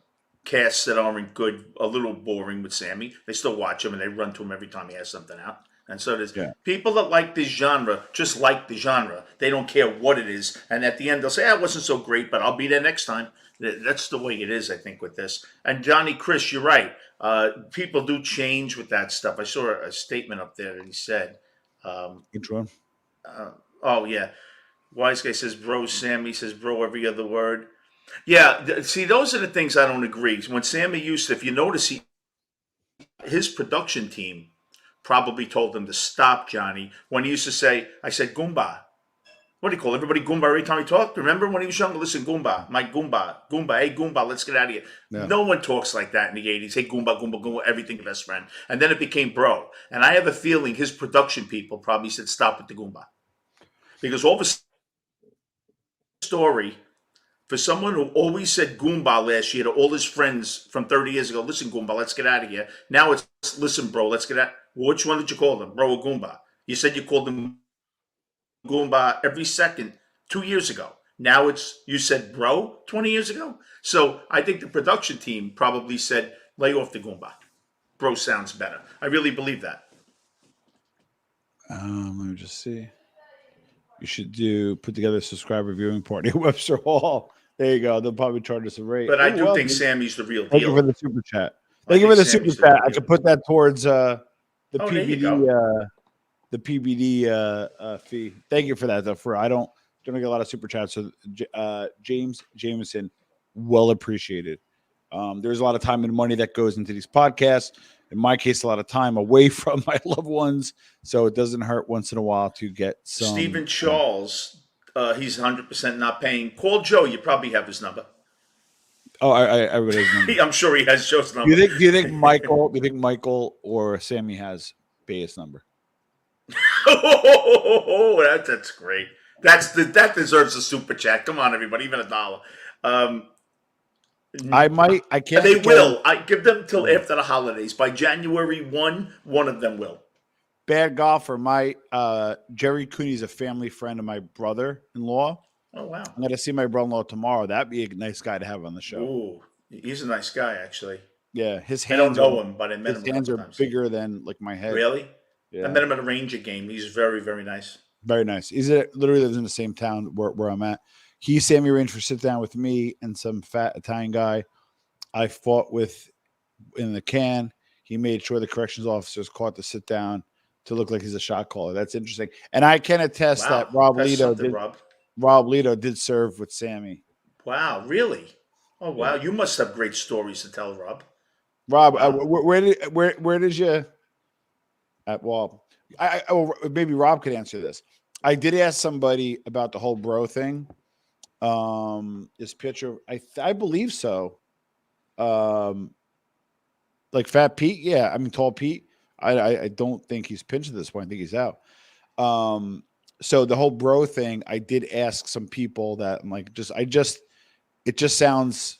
casts that aren't good, a little boring with Sammy. They still watch him and they run to him every time he has something out. And so there's people that like this genre, just like the genre. They don't care what it is. And at the end, they'll say, "It wasn't so great, but I'll be there next time." That's the way it is, I think, with this. And Johnny Chris, you're right. People do change with that stuff. I saw a statement up there that he said, um, Which one? uh, "Oh yeah, wise guy says bro." Sammy says bro every other word. Yeah, see, those are the things I don't agree. When Sammy used to, if you notice, his production team probably told him to stop Johnny when he used to say, "I said Goomba." What do you call everybody Goomba every time he talked? Remember when he was younger? Listen, Goomba, my Goomba, Goomba, hey Goomba, let's get out of here. Yeah. No one talks like that in the 80s. Hey Goomba, Goomba, Goomba, everything best friend. And then it became bro. And I have a feeling his production people probably said stop with the Goomba. Because all of a story, for someone who always said Goomba last year to all his friends from 30 years ago, listen, Goomba, let's get out of here. Now it's, listen, bro, let's get out. Which one did you call them? Bro or Goomba? You said you called them Goomba every second 2 years ago. Now it's, you said bro 20 years ago. So I think the production team probably said, lay off the Goomba. Bro sounds better. I really believe that. Let me just see. You should put together a subscriber viewing party at Webster Hall. There you go. They'll probably charge us a rate. But I Ooh, do well, think Sammy's the real thank you for deal. the super chat. I Thank you think for the super Sammy's the chat. real I deal. could put that towards the Oh, there you PBD go. the PBD fee. Thank you for that though. I don't get a lot of super chats. So James Jameson, well appreciated. There's a lot of time and money that goes into these podcasts. In my case, a lot of time away from my loved ones, so it doesn't hurt once in a while to get some. Stephen Charles, he's 100% not paying. Call Joe. You probably have his number. Oh, I read his number. I'm sure he has Joe's Do number. you think Michael? Do you think Michael or Sammy has Bay's number? Oh, that's great. That deserves a super chat. Come on, everybody, even $1. I might. I can't. They will. I give them till after the holidays. By January 1, one of them will. Bad golfer. My Jerry Cooney's a family friend of my brother-in-law. Oh wow. I'm going to see my brother-in-law tomorrow. That'd be a nice guy to have on the show. Ooh, he's a nice guy, actually. Yeah, his I don't hands know him, but I met his him a hands couple are times. bigger than like my head. Really? Yeah. I met him at a Ranger game. He's very, very nice. Very nice. He's literally lives in the same town where I'm at. He Sammy arranged for sit down with me and some fat Italian guy I fought with in the can. He made sure the corrections officers caught the sit down to look like he's a shot caller. That's interesting. And I can attest Wow, that Rob that's Lito something, Rob. did serve with Sammy. Wow, really? Oh wow, Yeah. you must have great stories to tell, Rob. Rob, Wow. where did you at well? Maybe Rob could answer this. I did ask somebody about the whole bro thing. This picture, I believe so. Like Fat Pete, yeah. I mean Tall Pete. I don't think he's pinched at this point. I think he's out. So the whole bro thing, I did ask some people that I'm like, it just sounds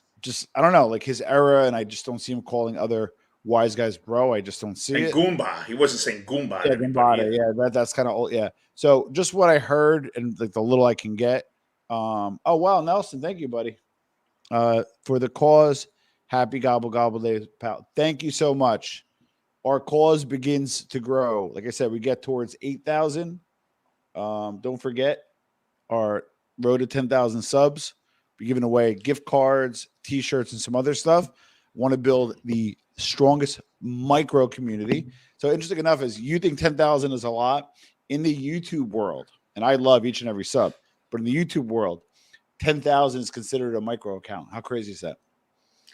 I don't know, like his era, and I just don't see him calling other wise guys bro. I just don't see And it. Goomba, he wasn't saying Goomba. Yeah, To everybody Gambada, either. yeah, that's kind of old. Yeah. So just what I heard and like the little I can get. Oh wow, Nelson, thank you, buddy. For the cause, happy gobble gobble days, pal. Thank you so much. Our cause begins to grow. Like I said, we get towards 8,000. Don't forget our road to 10,000 subs. We're giving away gift cards, T-shirts, and some other stuff. Want to build the strongest micro community. So interesting enough is you think 10,000 is a lot in the YouTube world, and I love each and every sub, but in the YouTube world, 10,000 is considered a micro account. How crazy is that?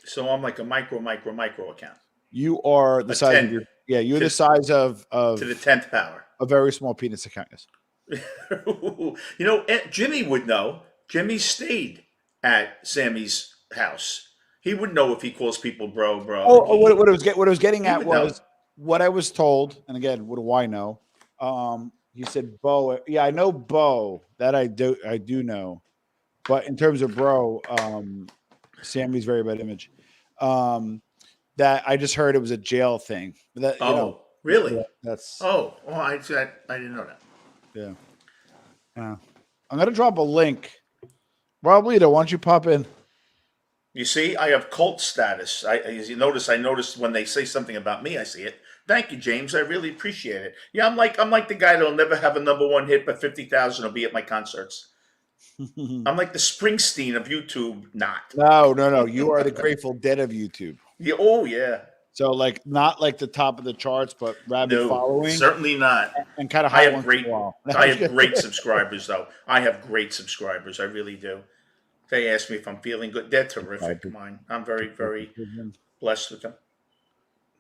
So I'm like a micro account. You are the size 10 of you're to, the size of to the 10th power. a very small penis account. Yes. Jimmy would know. Jimmy stayed at Sammy's house. He would know if he calls people bro. What I was getting at would was know. what I was told, and again, what do I know? He said Bo. Yeah, I know Bo. That I do know. But in terms of bro, Sammy's very bad image. That I just heard it was a jail thing. That really? That's I didn't know that. yeah. I'm gonna drop a link. Rob Lito, why don't you pop in? You see, I have cult status. As you notice, I noticed when they say something about me, I see it. Thank you, James. I really appreciate it. Yeah, I'm like the guy that'll never have a #1 hit, but 50,000 will be at my concerts. I'm like the Springsteen of YouTube. Not. No. You are the Grateful Dead of YouTube. Yeah, oh yeah. So like not like the top of the charts, but rabid No, following certainly not. and kind of I hot have once in a great. while. I have great subscribers though. I have great subscribers. I really do. They ask me if I'm feeling good. They're terrific. Mine. I'm very, very blessed with them.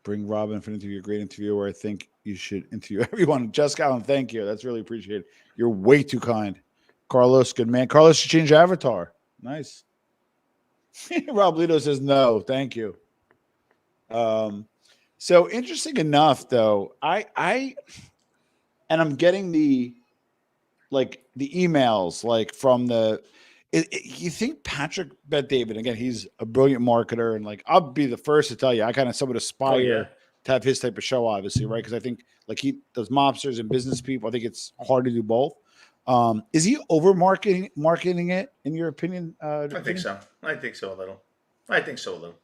Bring Robin for an interview. A great interviewer. I think you should interview everyone. Jessica Allen, thank you. That's really appreciated. You're way too kind. Carlos, good man. Carlos should change your avatar. Nice. Rob Lito says no. Thank you. So interesting enough, though, I I'm getting the emails like from the. You think Patrick Bet David again? He's a brilliant marketer, and like I'll be the first to tell you, I kind of somewhat aspire to have his type of show, obviously, right? Because I think like he does mobsters and business people. I think it's hard to do both. Is he over marketing it in your opinion? I think so. I think so a little. I think so a little.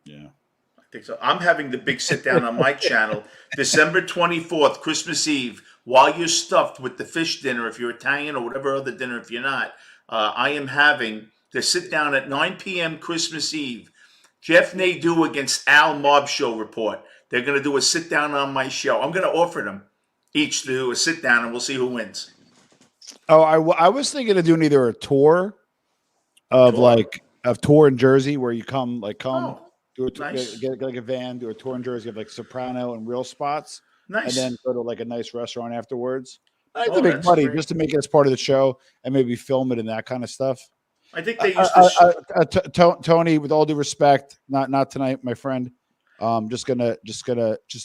Yeah. I think so. I'm having the big sit down on my channel December 24th, Christmas Eve, while you're stuffed with the fish dinner, if you're Italian, or whatever other dinner, if you're not. I am having the sit down at 9 p.m. Christmas Eve. Jeff Nadeau against Al Mob Show Report. They're going to do a sit down on my show. I'm going to offer them each to do a sit down, and we'll see who wins. Oh, I was thinking of doing either a tour of tour in Jersey where you come do a nice. get like a van, do a tour in Jersey of like Soprano and real spots, nice, and then go to like a nice restaurant afterwards. I have to make money just to make it as part of the show and maybe film it and that kind of stuff. I think they used to. Tony, with all due respect, not tonight, my friend. Just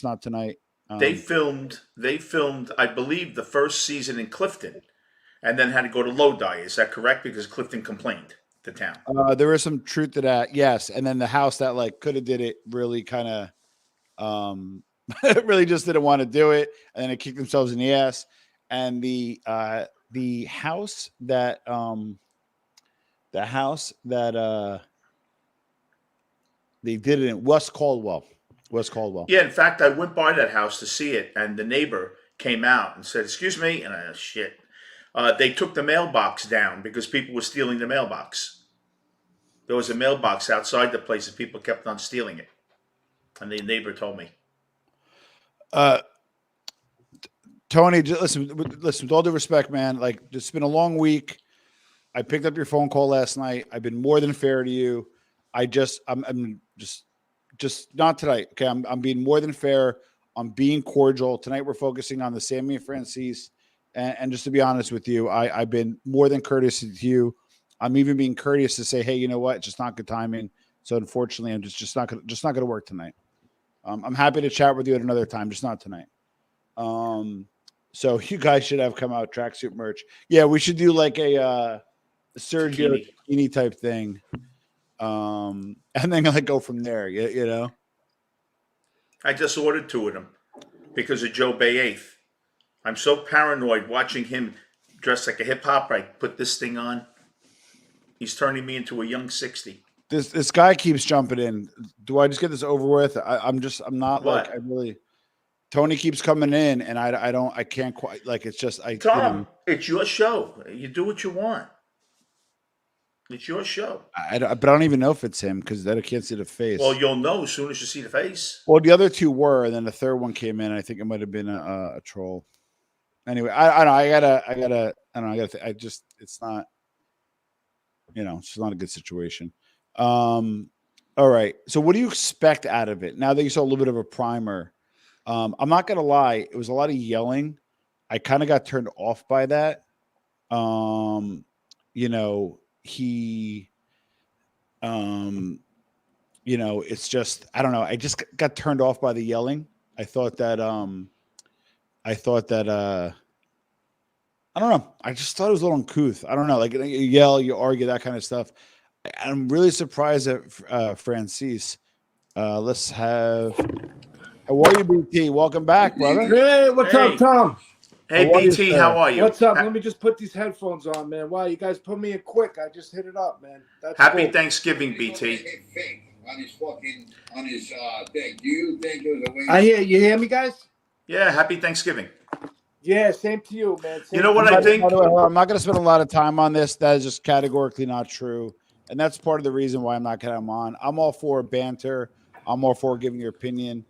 not tonight. They filmed, I believe, the first season in Clifton, and then had to go to Lodi. Is that correct? Because Clifton complained, the town. There is some truth to that, yes. And then the house that like could have did it really kind of really just didn't want to do it, and then it kicked themselves in the ass. And the house that they did it in West Caldwell. Yeah, in fact, I went by that house to see it, and the neighbor came out and said, "Excuse me," and I shit. They took the mailbox down because people were stealing the mailbox. There was a mailbox outside the place, and people kept on stealing it. And the neighbor told me. Tony, listen. With all due respect, man, like it's been a long week. I picked up your phone call last night. I've been more than fair to you. I'm just not tonight. Okay, I'm being more than fair. I'm being cordial tonight. We're focusing on the Sammy and Franzese, and just to be honest with you, I've been more than courteous to you. I'm even being courteous to say, hey, you know what? It's just not good timing. So unfortunately, I'm just not gonna work tonight. I'm happy to chat with you at another time, just not tonight. So you guys should have come out tracksuit merch. Yeah, we should do like a Sergio Tacchini type thing. And then like go from there, you know. I just ordered 2 of them because of Joe Bay 8th. I'm so paranoid watching him dressed like a hip hop. I put this thing on. He's turning me into a young 60. This guy keeps jumping in. Do I just get this over with? I'm not what? Like I really. Tony keeps coming in, and I can't quite like. It's just Tom, it's your show. You do what you want. It's your show. But I don't even know if it's him because I can't see the face. Well, you'll know as soon as you see the face. Well, the other 2 were, and then the third one came in. I think it might have been a troll. Anyway, I don't. It's not. It's just not a good situation. All right. So, what do you expect out of it now that you saw a little bit of a primer? I'm not gonna lie, it was a lot of yelling. I kind of got turned off by that. It's just I don't know. I just got turned off by the yelling. I thought that I don't know. I just thought it was a little uncouth. I don't know. Like you yell, you argue, that kind of stuff. I'm really surprised at Franzese. Let's have. How are you, BT? Welcome back, brother. Hey, what's up, Tom? Hey, BT, how are you? What's up? Let me just put these headphones on, man. Wow, you guys put me in quick. I just hit it up, man. Happy Thanksgiving, BT. On his thing. Do you think it was a waste? I hear you. Hear me, guys? Yeah, happy Thanksgiving. Yeah, same to you, man. You know what By I the think? way, I'm not going to spend a lot of time on this. That is just categorically not true. And that's part of the reason why I'm not going to come on. I'm all for banter. I'm all for giving your opinion.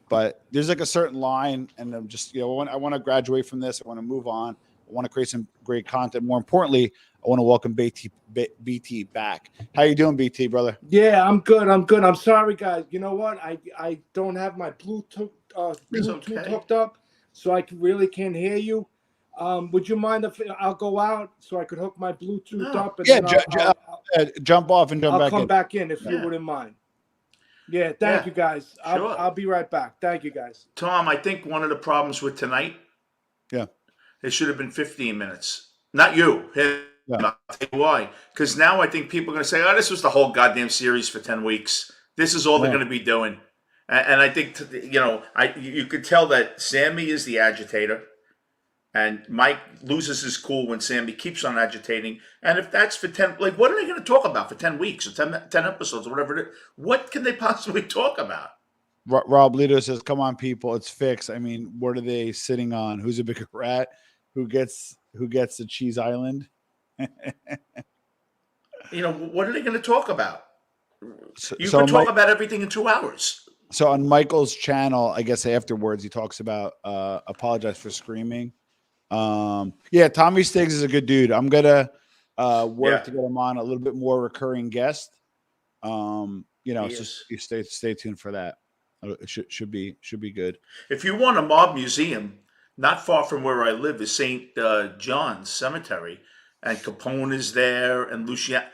But there's like a certain line. And I'm just, I want to graduate from this. I want to move on. I want to create some great content. More importantly, I want to welcome BT back. How you doing, BT, brother? Yeah, I'm good. I'm sorry, guys. You know what? I don't have my Bluetooth It's Bluetooth okay. hooked up, so I really can't hear you. Would you mind if I'll go out so I could hook my Bluetooth No. up and Yeah, then jump off and jump I'll back come in. back in if you Yeah. wouldn't mind. Yeah, thank you, guys. Sure. I'll be right back. Thank you, guys. Tom, I think one of the problems with tonight, Yeah. it should have been 15 minutes. Not you, him. Yeah. I'll tell you why. Because now I think people are going to say, oh, this was the whole goddamn series for 10 weeks. This is all they're going to be doing. And I think, you could tell that Sammy is the agitator. And Mike loses his cool when Sammy keeps on agitating. And if that's for 10, like, what are they going to talk about for 10 weeks or 10 episodes or whatever it is? What can they possibly talk about? Rob Lito says, come on, people, it's fixed. I mean, what are they sitting on? Who's a bigger rat? Who gets the cheese island? What are they going to talk about? You So could talk about everything in 2 hours. So on Michael's channel, I guess afterwards, he talks about apologize for screaming. Yeah, Tommy Stiggs is a good dude. I'm gonna work to get him on a little bit more recurring guest. So you stay tuned for that. It should be good. If you want a mob museum, not far from where I live is St. John's Cemetery, and Capone is there, and Luciano.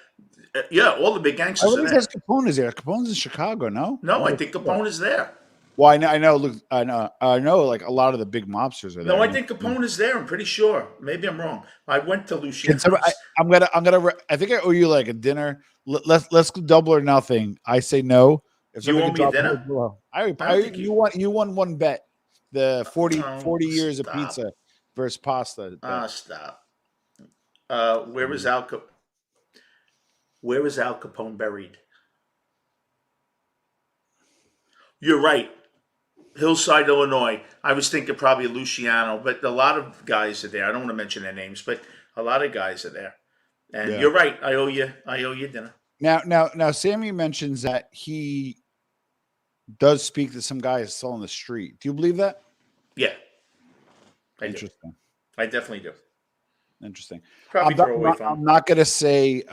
All the big gangsters are there. Says Capone is there. Capone's in Chicago, no? No, I think Capone is there. Well, I know. Look, I know. Like a lot of the big mobsters are there. No, I think Capone is there. I'm pretty sure. Maybe I'm wrong. I went to Luciano's. I'm gonna. I think I owe you like a dinner. Let's double or nothing. I say no. If you owe me a dinner? You won one bet. The 40 years of pizza versus pasta. Stop. Where is Al Capone buried? You're right. Hillside, Illinois. I was thinking probably Luciano, but a lot of guys are there. I don't want to mention their names, but a lot of guys are there. And you're right. I owe you dinner. Now, Sammy mentions that he does speak to some guys still on the street. Do you believe that? Yeah. Interesting. Do. I definitely do. Interesting. I'm not gonna say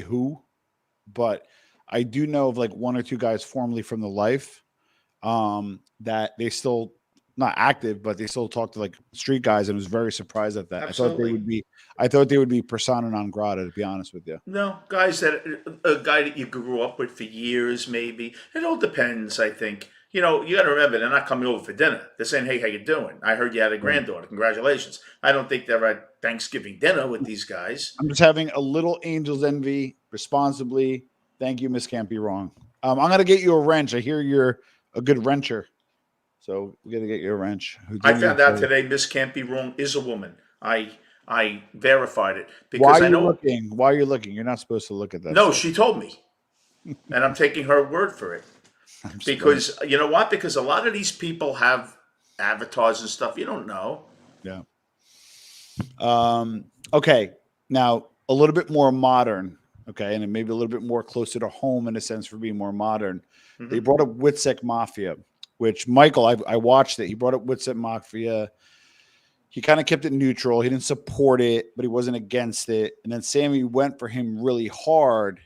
who, but I do know of like one or two guys formerly from the life that they still not active, but they still talk to like street guys, and was very surprised at that. Absolutely. I thought they would be persona non grata, to be honest with you. No, guys a guy that you grew up with for years, maybe. It all depends, I think. You got to remember, they're not coming over for dinner. They're saying, hey, how you doing? I heard you had a granddaughter. Congratulations. I don't think they're at Thanksgiving dinner with these guys. I'm just having a little angel's envy responsibly. Thank you, Miss Can't Be Wrong. I'm going to get you a wrench. I hear you're a good wrencher. So we got to get you a wrench. I found out today Miss Can't Be Wrong is a woman. I verified it. Because Why are you looking? You're not supposed to look at that. No, she told me. And I'm taking her word for it. Because you know what? Because a lot of these people have avatars and stuff you don't know. Yeah. Okay. Now a little bit more modern. Okay, and maybe a little bit more closer to home in a sense for being more modern. Mm-hmm. They brought up Witsec Mafia, which Michael, I watched it. He brought up Witsec Mafia. He kind of kept it neutral. He didn't support it, but he wasn't against it. And then Sammy went for him really hard.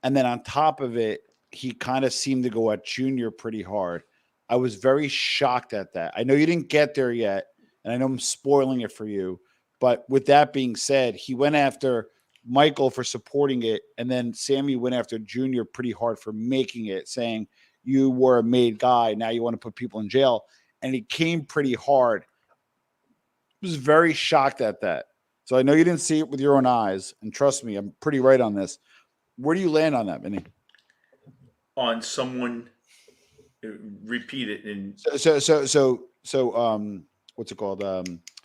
And then on top of it, he kind of seemed to go at Junior pretty hard. I was very shocked at that. I know you didn't get there yet, and I know I'm spoiling it for you. But with that being said, he went after Michael for supporting it, and then Sammy went after Junior pretty hard for making it, saying, you were a made guy, now you want to put people in jail. And he came pretty hard. I was very shocked at that. So I know you didn't see it with your own eyes, and trust me, I'm pretty right on this. Where do you land on that, Vinny? On someone repeat it in so what's it called?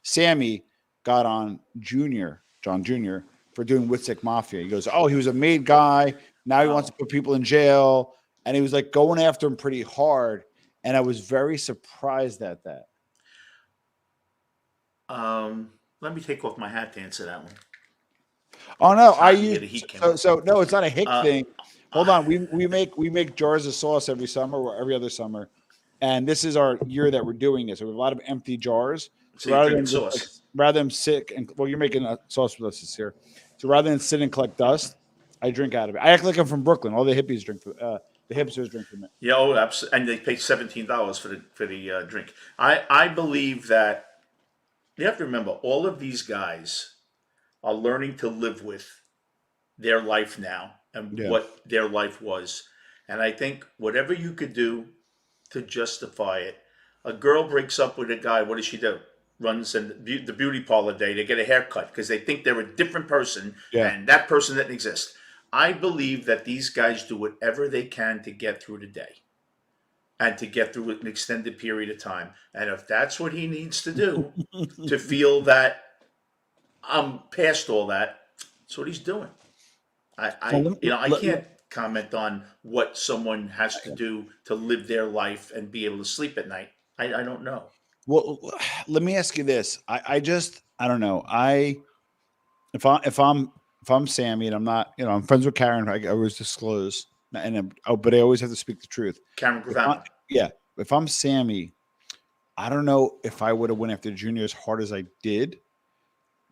Sammy got on John Jr. for doing Witsec Mafia. He goes, oh, he was a made guy. Now he wants to put people in jail. And he was like going after him pretty hard. And I was very surprised at that. Let me take off my hat to answer that one. Oh no, It's I hot in use here. The heat came on. so no, it's not a hick Uh, thing. Hold on, we make jars of sauce every summer or every other summer, and this is our year that we're doing this. So we have a lot of empty jars. so So you're rather drinking than just like sauce. rather than sit and well, you're making a sauce with us this year. So rather than sit and collect dust, I drink out of it. I act like I'm from Brooklyn. All the hippies drink from the hipsters drink from it. Yeah, oh, and they pay $17 for the drink. I believe that you have to remember all of these guys are learning to live with their life now and Yeah, what their life was, and I think whatever you could do to justify it. A girl breaks up with a guy. What does she do? Runs in the beauty parlor day. They get a haircut because they think they're a different person, yeah. and that person doesn't exist. I believe that these guys do whatever they can to get through the day and to get through an extended period of time. And if that's what he needs to do to feel that I'm past all that, that's what he's doing. Well, I can't comment on what someone has to do to live their life and be able to sleep at night. I don't know. well, let me ask you this. I don't know. If I'm Sammy and I'm not, I'm friends with Karen. I always disclose, but I always have to speak the truth. Cameron If I, Gravano. yeah, if I'm Sammy, I don't know if I would have went after Junior as hard as I did,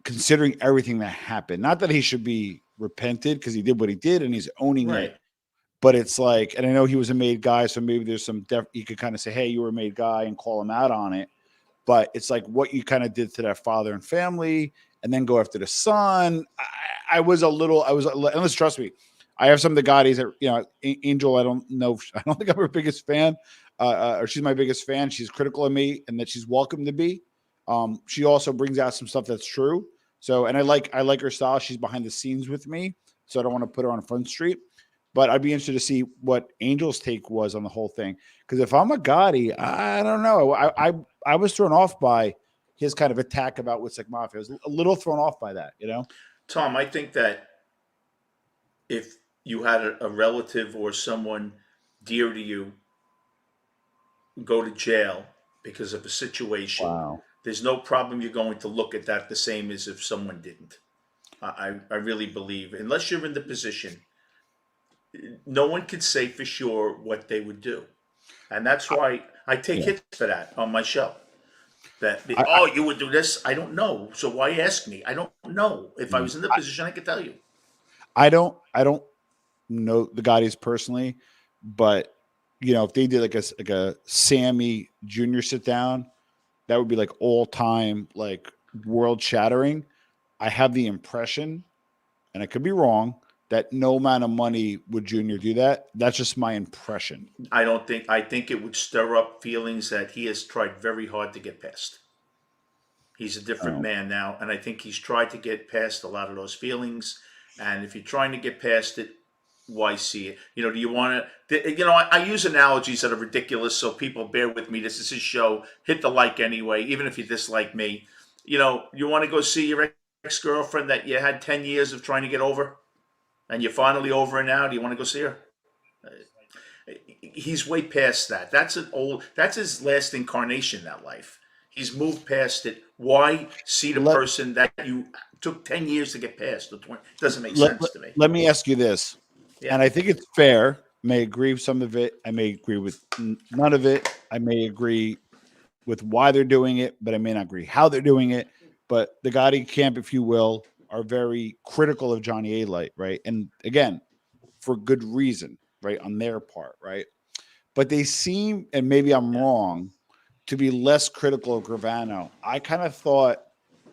considering everything that happened. Not that he should be repented because he did what he did and he's owning it. Right. But it's like, and I know he was a made guy, so maybe there's some you could kind of say, hey, you were a made guy and call him out on it. But it's like what you kind of did to that father and family, and then go after the son. Unless trust me, I have some of the Gottis that Angel. I don't know. I don't think I'm her biggest fan, or she's my biggest fan. She's critical of me, and that she's welcome to be. She also brings out some stuff that's true. So, and I like her style. She's behind the scenes with me, so I don't want to put her on Front Street. But I'd be interested to see what Angel's take was on the whole thing. Because if I'm a Gotti, I don't know. I was thrown off by his kind of attack about Woodstock Mafia. I was a little thrown off by that. Tom, I think that if you had a relative or someone dear to you go to jail because of a situation, Wow. there's no problem you're going to look at that the same as if someone didn't. I really believe, unless you're in the position, no one can say for sure what they would do. And that's why I take Yeah. hits for that on my show. That, I you would do this? I don't know. So why ask me? I don't know. If I was in the position, I could tell you. I don't know the Gottis personally, but if they did like a Sammy Jr. sit down, that would be like all time, like world shattering. I have the impression, and I could be wrong, that no amount of money would Junior do that. That's just my impression. I think it would stir up feelings that he has tried very hard to get past. He's a different Um, man now, and I think he's tried to get past a lot of those feelings. And if you're trying to get past it, why see it? Do you want to? I use analogies that are ridiculous, so people bear with me. This is his show. Hit the like anyway, even if you dislike me. You want to go see your ex-girlfriend that you had 10 years of trying to get over, and you're finally over her now. Do you want to go see her? He's way past that. That's his last incarnation in that life. He's moved past it. Why see the let, person that you took 10 years to get past? The 20 doesn't make let, sense to me. let me ask you this, Yeah. and I think it's fair. I may agree with some of it. I may agree with none of it. I may agree with why they're doing it, but I may not agree how they're doing it. But the Gotti camp, if you will, are very critical of Johnny A. Light, right? And again, for good reason, right, on their part, right? But they seem, and maybe I'm Yeah. wrong, to be less critical of Gravano. I kind of thought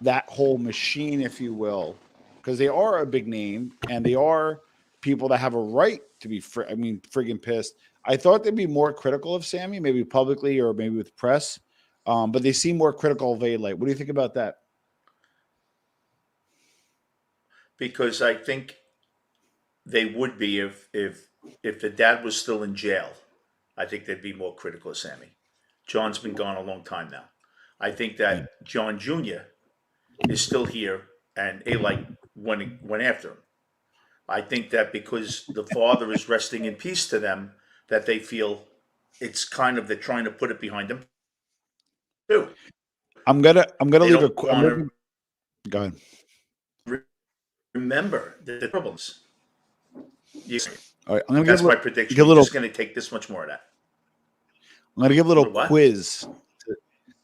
that whole machine, if you will, because they are a big name and they are people that have a right to be, friggin' pissed. I thought they'd be more critical of Sammy, maybe publicly or maybe with press, but they seem more critical of A-Light. What do you think about that? Because I think they would be if the dad was still in jail. I think they'd be more critical of Sammy. John's been gone a long time now. I think Yeah. that John Jr. is still here, and A-Light went after him. I think that because the father is resting in peace to them, that they feel it's kind of they're trying to put it behind them too. I'm gonna They leave a. don't want Go ahead. to remember the problems. All right, I'm gonna That's my give prediction. a You're little. just going to take this much more of that. I'm gonna give a little What? quiz.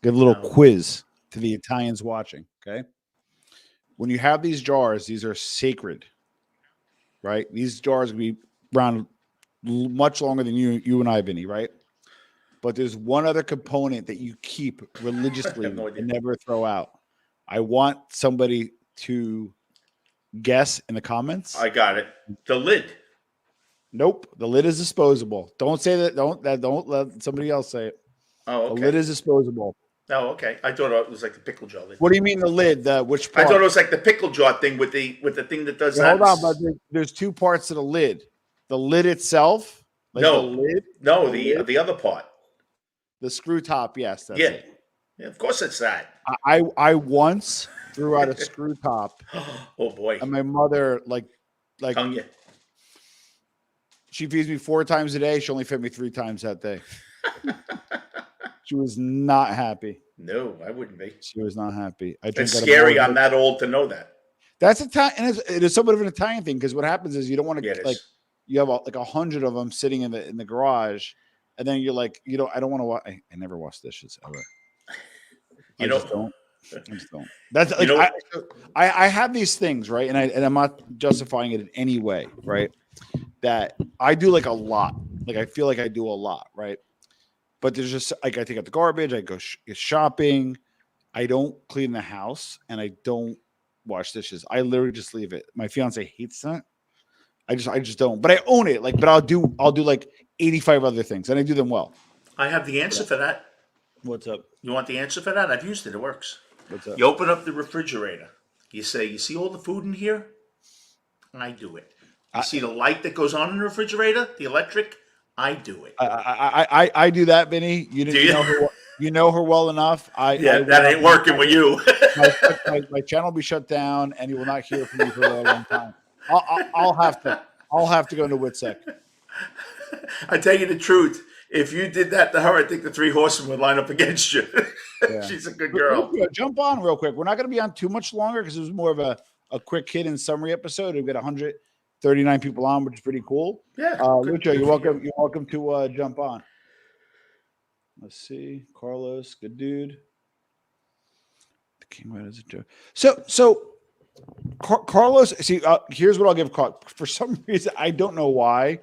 Give a little No. quiz to the Italians watching. Okay, when you have these jars, these are sacred, right? These jars will be around much longer than you and I, Vinny, right? But there's one other component that you keep religiously no idea. and never throw out. I want somebody to guess in the comments. I got it. The lid. Nope, the lid is disposable. Don't say that. Don't let somebody else say it. Oh, The okay. lid is disposable. Oh, okay. I thought it was like the pickle jar lid. What do you mean the lid? Which I part? thought it was like the pickle jar thing with the thing that does that. Hold on, but there's two parts to the lid. The lid itself, like No. the lid. No, lid, the other part. the screw top. Yes, that's Yeah. it. Yeah, of course it's that. I once threw out a screw top, Oh boy. and my mother like Hung you. she feeds me 4 times a day. She only fed me 3 times that day. She was not happy. No, I wouldn't be. She was not happy. It's scary. I'm that old to know that. That's Italian, and it is somewhat of an Italian thing because what happens is you don't want to you have like 100 of them sitting in the garage, and then you're like, I don't want to wash. I never wash dishes ever. I just don't. That's like, I have these things, right, and I'm not justifying it in any way, right? That I do like a lot. Like I feel like I do a lot, right? But there's just like I take out the garbage, I go shopping, I don't clean the house, and I don't wash dishes. I literally just leave it. My fiance hates that. I just don't. But I own it. But I'll do like 85 other things, and I do them well. I have the answer for that. What's up? You want the answer for that? I've used it. It works. What's up? You open up the refrigerator. You say, "You see all the food in here?" I do it. You see the light that goes on in the refrigerator, the electric? I do it. I do that, Vinny. You know her well enough. That ain't working with you. my channel will be shut down, and you will not hear from me for a long time. I'll have to go into WITSEC. I tell you the truth. If you did that to her, I think the 3 horsemen would line up against you. Yeah. She's a good girl. Jump on real quick. We're not going to be on too much longer because it was more of a quick hit and summary episode. We've got 139 people on, which is pretty cool. Yeah. Lucho, you're welcome. You're welcome to jump on. Let's see. Carlos, good dude. The King Red is a joke. So Carlos, see, here's what I'll give Carlos. For some reason, I don't know why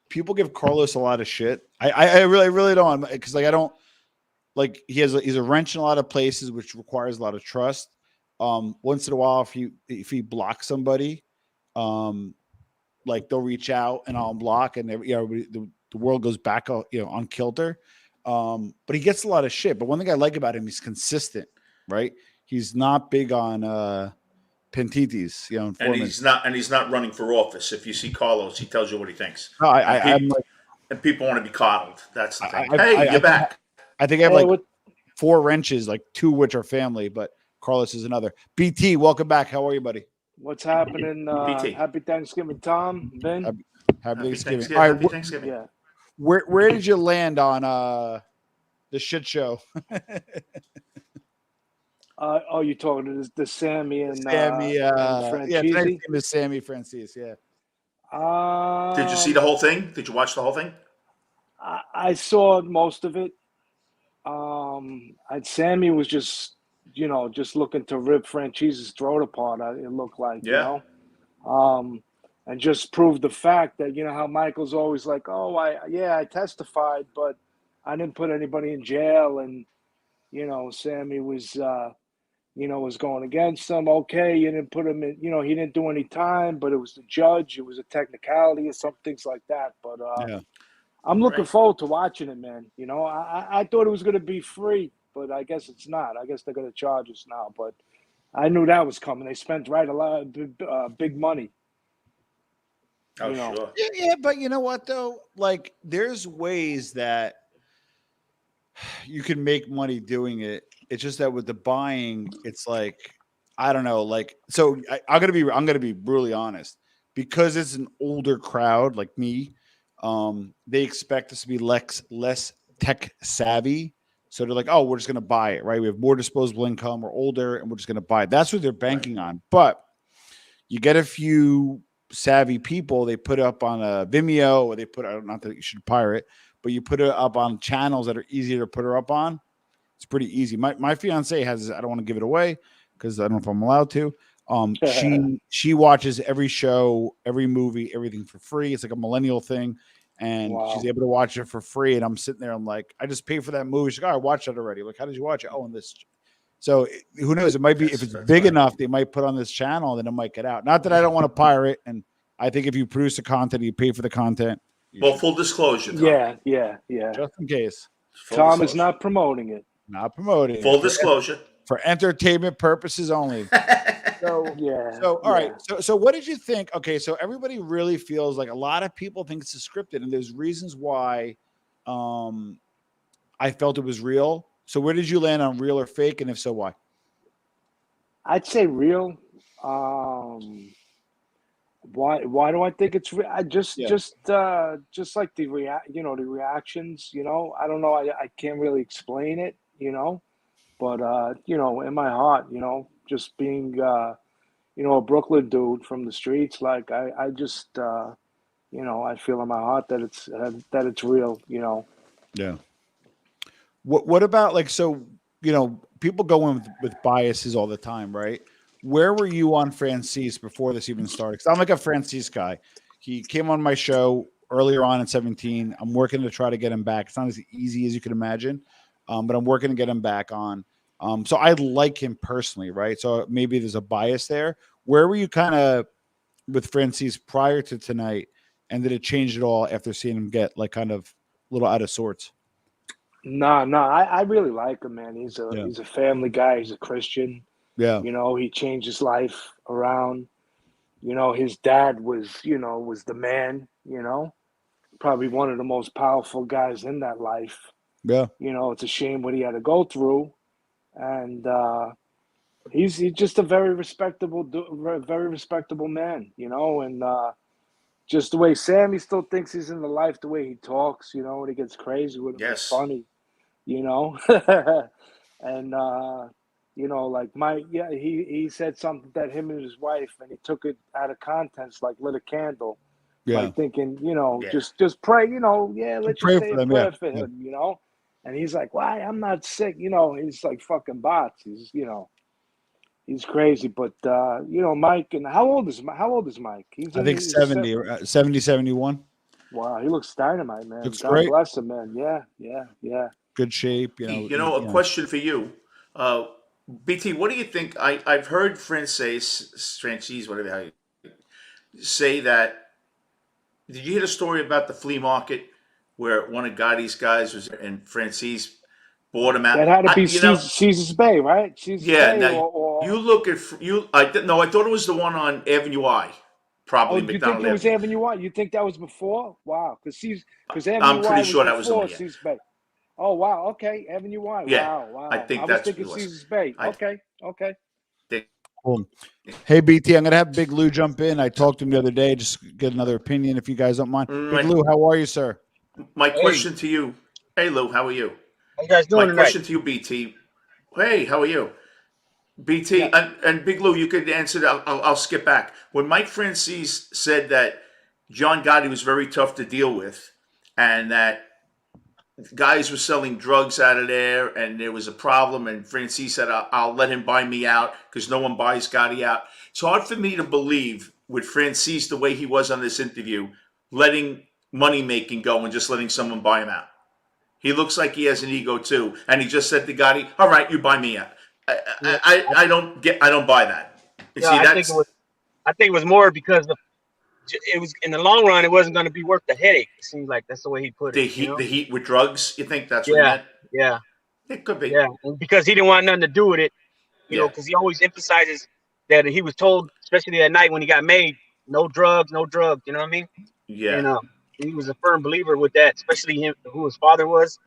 people give Carlos a lot of shit. I really don't, because I don't he's a wrench in a lot of places, which requires a lot of trust. Once in a while, if he blocks somebody, they'll reach out and I'll block, and the world goes back on kilter. But he gets a lot of shit. But one thing I like about him, he's consistent, right? He's not big on Pentitis, and he's not running for office. If you see Carlos, he tells you what he thinks. No, and people want to be coddled. That's the thing. You're back. I think I have 4 wrenches, 2 which are family, but Carlos is another. BT, welcome back. How are you, buddy? What's happening? BT. Happy Thanksgiving, Tom. Ben. Happy Thanksgiving. All right, happy Thanksgiving. Yeah. Where did you land on the shit show? You're talking to the Sammy and Sammy. Franzese? Yeah, tonight's name is Sammy Franzese. Yeah. Did you see the whole thing? Did you watch the whole thing? I saw most of it. Sammy was just looking to rip Franchise's throat apart. It looked like, and just proved the fact that how Michael's always like, oh, I testified, but I didn't put anybody in jail, and Sammy was was going against him. Okay, you didn't put him in. He didn't do any time, but it was the judge. It was a technicality or some things like that. But I'm looking forward to watching it, man. I thought it was going to be free, but I guess it's not. I guess they're going to charge us now. But I knew that was coming. They spent a lot of big money. Oh, sure. Yeah, but you know what though? There's ways that you can make money doing it. It's just that with the buying, it's I don't know. So I'm gonna be brutally honest, because it's an older crowd like me. They expect us to be less tech savvy. So they're like, oh, we're just going to buy it, right? We have more disposable income. We're older, and we're just going to buy it. That's what they're banking on. But you get a few savvy people, they put it up on a Vimeo, or they put, not that you should pirate, but you put it up on channels that are easier to put her up on. It's pretty easy. My fiance has, I don't want to give it away because I don't know if I'm allowed to. She watches every show, every movie, everything for free. It's like a millennial thing. And she's able to watch it for free. And I'm sitting there, I'm like, I just paid for that movie. She's like, oh, I watched it already. I'm like, how did you watch it? Oh, and this. So who knows? It might be, if it's big enough, they might put on this channel, then it might get out. Not that I don't want to pirate. And I think if you produce the content, you pay for the content. Well, full disclosure, Tom. Yeah. Just in case. Tom is not promoting it. Not promoting. Full disclosure. For entertainment purposes only. So all right. So what did you think? Okay, so everybody really feels like, a lot of people think it's scripted, and there's reasons why I felt it was real. So where did you land on real or fake, and if so, why? I'd say real. Why do I think it's real? Just like the reactions. I don't know. I can't really explain it. But in my heart, just being a Brooklyn dude from the streets, like I just I feel in my heart that it's real. Yeah. What about, like, so people go in with biases all the time, right? Where were you on Franzese before this even started? Because I'm like a Franzese guy. He came on my show earlier on in 17. I'm working to try to get him back. It's not as easy as you can imagine, but I'm working to get him back on. So I like him personally, right? So maybe there's a bias there. Where were you kind of with Franzese prior to tonight, and did it change at all after seeing him get like kind of a little out of sorts? No, I really like him, man. He's a family guy. He's a Christian. Yeah. He changed his life around. His dad was the man, probably one of the most powerful guys in that life. Yeah. It's a shame what he had to go through. And he's just a very respectable man, and just the way Sammy still thinks he's in the life, the way he talks, when he gets crazy with him, it's funny, and like he said something that him and his wife, and he took it out of context, like lit a candle, like thinking, just pray, let's pray just say for a them, prayer for him, and he's like, why? I'm not sick, he's like fucking bots. He's crazy, but Mike, and how old is Mike? I think 70, 71. Wow, he looks dynamite, man. Looks God great. bless him, man. Yeah. Good shape, A question for you, BT. What do you think? I've heard Franzese, whatever how you say that. Did you hear the story about the flea market where one of Gotti's guys was, and Franzese bought him out? That had to be Caesar's Bay, right? Caesar's Bay, now you look at you. I thought it was the one on Avenue I. Probably you think it was Avenue I? You think that was before? Wow, because Avenue I'm pretty I sure that was was before Caesar's Bay. Oh wow, okay, Avenue Y. Yeah, wow. I think was thinking Caesar's Bay. Okay. Cool. Hey BT, I'm gonna have Big Lou jump in. I talked to him the other day, just get another opinion if you guys don't mind. Big Lou, how are you, sir? My question to you. Hey Lou, how are you? How you guys doing tonight? Question to you, BT. Hey, how are you? BT, and Big Lou, you could answer that. I'll skip back. When Mike Franzese said that John Gotti was very tough to deal with, and that guys were selling drugs out of there, and there was a problem, and Franzese said, I'll let him buy me out because no one buys Gotti out. It's hard for me to believe with Franzese the way he was on this interview, letting money making go and just letting someone buy him out. He looks like he has an ego too, and he just said to Gotti, "All right, you buy me out." I don't buy that. I think it was more because it was in the long run. It wasn't going to be worth the headache. It seems like that's the way he put it. The heat with drugs. You think that's what he meant? Yeah, it could be. Yeah, and because he didn't want nothing to do with it, you know, because he always emphasizes that he was told, especially that night when he got made, no drugs, no drugs. You know what I mean? Yeah. And he was a firm believer with that, especially him, who his father was.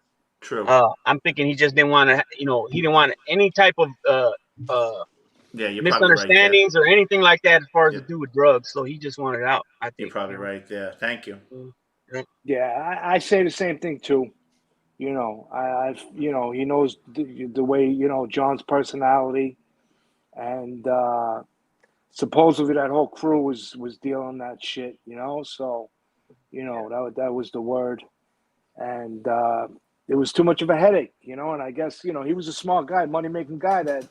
True. I'm thinking he just didn't want to, he didn't want any type of misunderstandings or anything like that as far as to do with drugs. So he just wanted out. I think you're probably right there. Thank you. Yeah, I say the same thing too. You know, I've you know he knows the way John's personality, and supposedly that whole crew was dealing that shit. So that was the word, and it was too much of a headache. And I guess he was a smart guy, money making guy that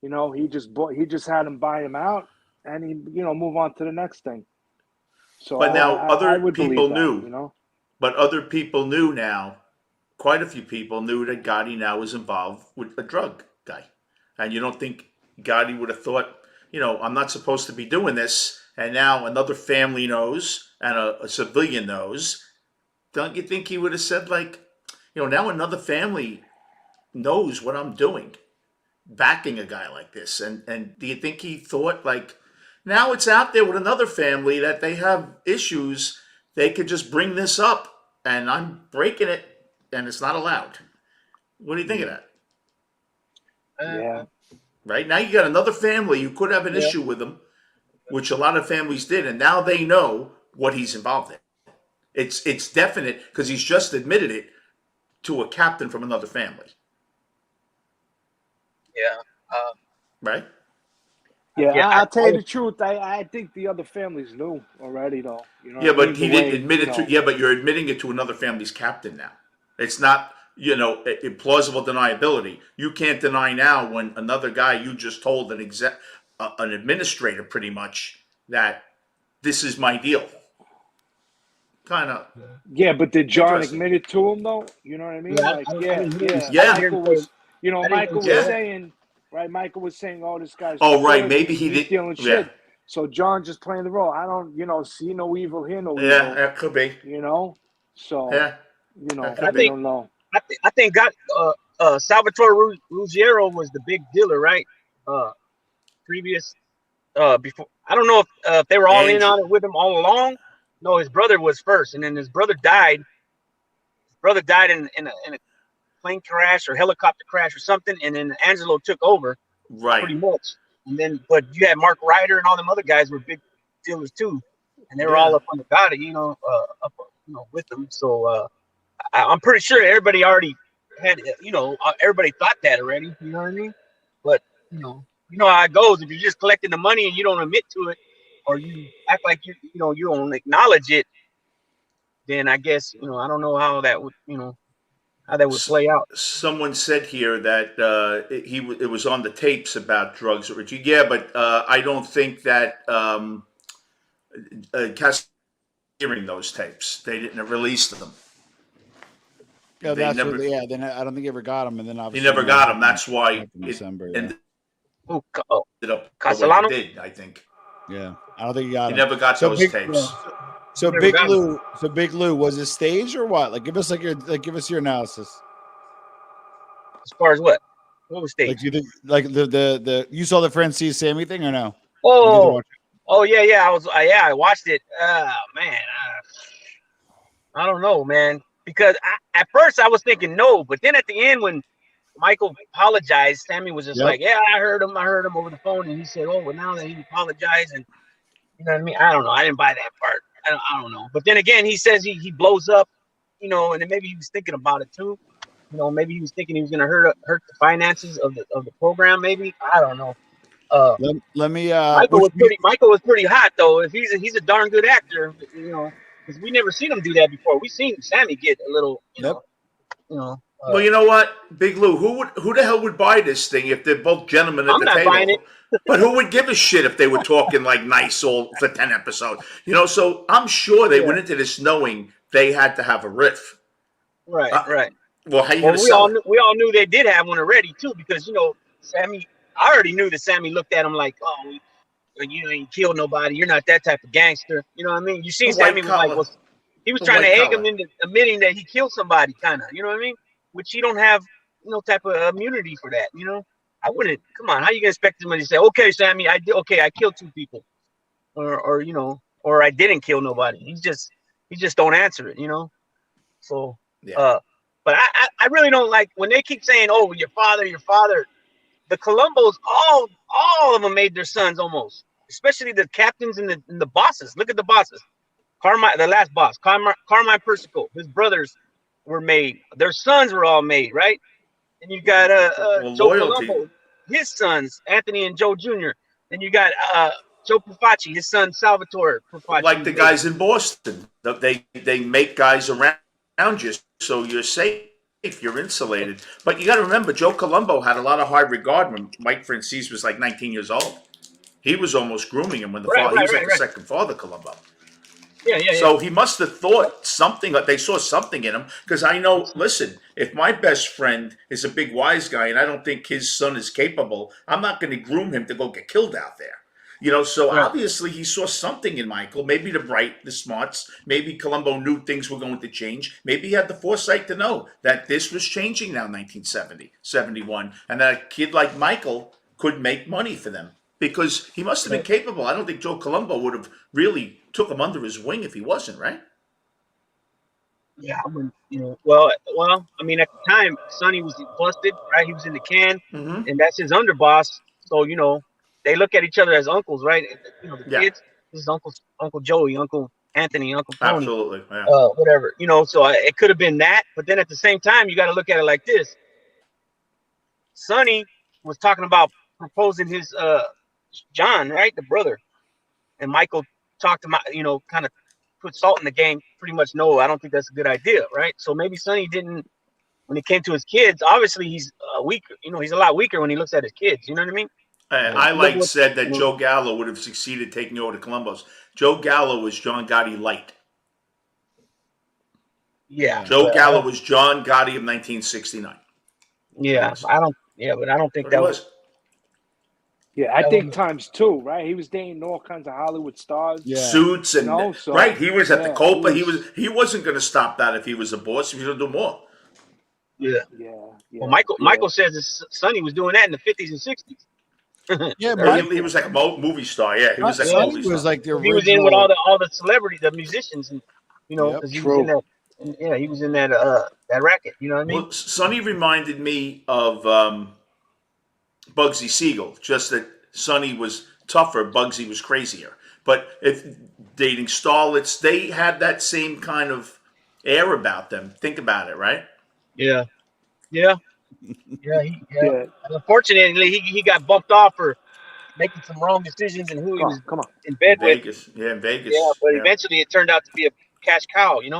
he just had him buy him out, and he move on to the next thing. So But now I other would believe people that. knew. But other people knew now. Quite a few people knew that Gotti now was involved with a drug guy, and you don't think Gotti would have thought, I'm not supposed to be doing this, and now another family knows and a civilian knows. Don't you think he would have said like, now another family knows what I'm doing, backing a guy like this, and do you think he thought like, now it's out there with another family that they have issues, they could just bring this up, and I'm breaking it, and it's not allowed. What do you think of that? Yeah. Right now, you got another family. You could have an issue with him, which a lot of families did, and now they know what he's involved in. It's definite because he's just admitted it to a captain from another family. Yeah. Right. Yeah, I'll tell you the truth. I think the other families knew already, though. Yeah, but he didn't admit it to. Yeah, but you're admitting it to another family's captain now. It's not, plausible deniability. You can't deny now when another guy you just told an administrator pretty much that this is my deal. Kind of. Yeah, but did John admit it to him though? You know what I mean? Yeah. Michael was, Michael was saying, right? Michael was saying, "Oh, this guy's." Oh, right. Maybe he's stealing shit. So John just playing the role. I don't, see no evil, hear no evil. Yeah, that could be. So yeah, I don't know. I think Salvatore Ruggiero was the big dealer, right? Previous, before, I don't know if they were all in on it with him all along. No, his brother was first, and then his brother died. His brother died in a plane crash or helicopter crash or something, and then Angelo took over, right? Pretty much. And then, but you had Mark Ryder and all them other guys were big dealers too, and they were all up on the Gotti, with them. So I'm pretty sure everybody already had, everybody thought that already. You know what I mean? But you know how it goes. If you're just collecting the money and you don't admit to it, or you act like you don't acknowledge it, then I guess I don't know how that would how that would play out. Someone said here that it was on the tapes about drugs. Yeah, but I don't think that hearing those tapes. They didn't release them. Yeah, then I don't think he ever got them, and then obviously he never got them. That's why in December. ended up Castellano? the way it did, I think. Yeah, I don't think he got them. He never got those tapes. So Big Lou, was it staged or what? Like, give us your analysis. As far as what was staged? Like, you think, like the you saw the Franzese Sammy thing or no? Oh yeah, I watched it. Man, I don't know, man, because at first I was thinking no, but then at the end when Michael apologized, Sammy was just like, yeah, I heard him over the phone, and he said, oh, well, now that he apologized, and you know what I mean? I don't know. I didn't buy that part. I don't know. But then again, he says he blows up, and then maybe he was thinking about it too. Maybe he was thinking he was going to hurt the finances of the program. Maybe, I don't know. Let me. Michael was pretty hot though. If he's a darn good actor, because we never seen him do that before. We seen Sammy get a little, well, you know what, Big Lou, who the hell would buy this thing if they're both gentlemen at the table? I'm not buying it. But who would give a shit if they were talking like nice all for 10 episodes? So I'm sure they went into this knowing they had to have a riff. Right, right. Well, how you gonna sell it? We all knew they did have one already too, because Sammy. I already knew that Sammy looked at him like, oh, you ain't killed nobody. You're not that type of gangster. You know what I mean? You see, Sammy was like, he was trying to egg him into admitting that he killed somebody, kind of. You know what I mean? Which you don't have no type of immunity for that. I wouldn't. Come on, how you gonna expect somebody to say, okay, Sammy, I killed 2 people, or I didn't kill nobody. He just don't answer it. So, but I really don't like when they keep saying, oh, your father. The Columbos, all of them made their sons almost, especially the captains and the bosses. Look at the bosses. The last boss, Carmine Persico, his brothers were made. Their sons were all made, right? And you got Well, Joe loyalty. Colombo, his sons, Anthony and Joe Jr. Then you got Joe Profaci, his son Salvatore Profaci. Like the guys in Boston, they make guys around you so you're safe, you're insulated. But you got to remember, Joe Colombo had a lot of high regard when Mike Franzese was like 19 years old. He was almost grooming him when he was like the second father, Colombo. Yeah. So he must have thought something, they saw something in him. Because I know, listen, if my best friend is a big wise guy and I don't think his son is capable, I'm not going to groom him to go get killed out there. So obviously he saw something in Michael, maybe the smarts, maybe Colombo knew things were going to change. Maybe he had the foresight to know that this was changing now in 1970, 71, and that a kid like Michael could make money for them. Because he must have been capable. I don't think Joe Colombo would have really took him under his wing if he wasn't, right? Yeah, well, I mean, at the time, Sonny was busted, right? He was in the can, and that's his underboss. So, they look at each other as uncles, right? The kids, this is Uncle Joey, Uncle Anthony, Uncle Tony. Absolutely, yeah. Whatever, so it could have been that. But then at the same time, you got to look at it like this. Sonny was talking about proposing his John, right, the brother, and Michael talked to kind of put salt in the game. Pretty much, no, I don't think that's a good idea, right? So maybe Sonny didn't, when it came to his kids. Obviously, he's weaker. He's a lot weaker when he looks at his kids. You know what I mean? I said that Joe Gallo would have succeeded taking over the Columbus. Joe Gallo was John Gotti light. Yeah, Joe Gallo was John Gotti of 1969. Yeah, but I don't think that was. Yeah, I think times two, right? He was dating all kinds of Hollywood stars, suits, and right. He was at the Copa. He wasn't going to stop that if he was a boss. He was going to do more. Yeah. Well, Michael says his Sonny was doing that in the 50s and 60s. He was like a movie star. Yeah, he was like a movie star. Was like the original... He was in with all the celebrities, the musicians, and because he was in that. Yeah, he was in that that racket. You know what I mean? Well, Sonny reminded me of Bugsy Siegel. Just that Sonny was tougher, Bugsy was crazier. But if dating starlets, they had that same kind of air about them. Think about it, right? Yeah. Unfortunately, he got bumped off for making some wrong decisions and who he was in bed with. In Vegas. Yeah, but eventually it turned out to be a cash cow. Yeah,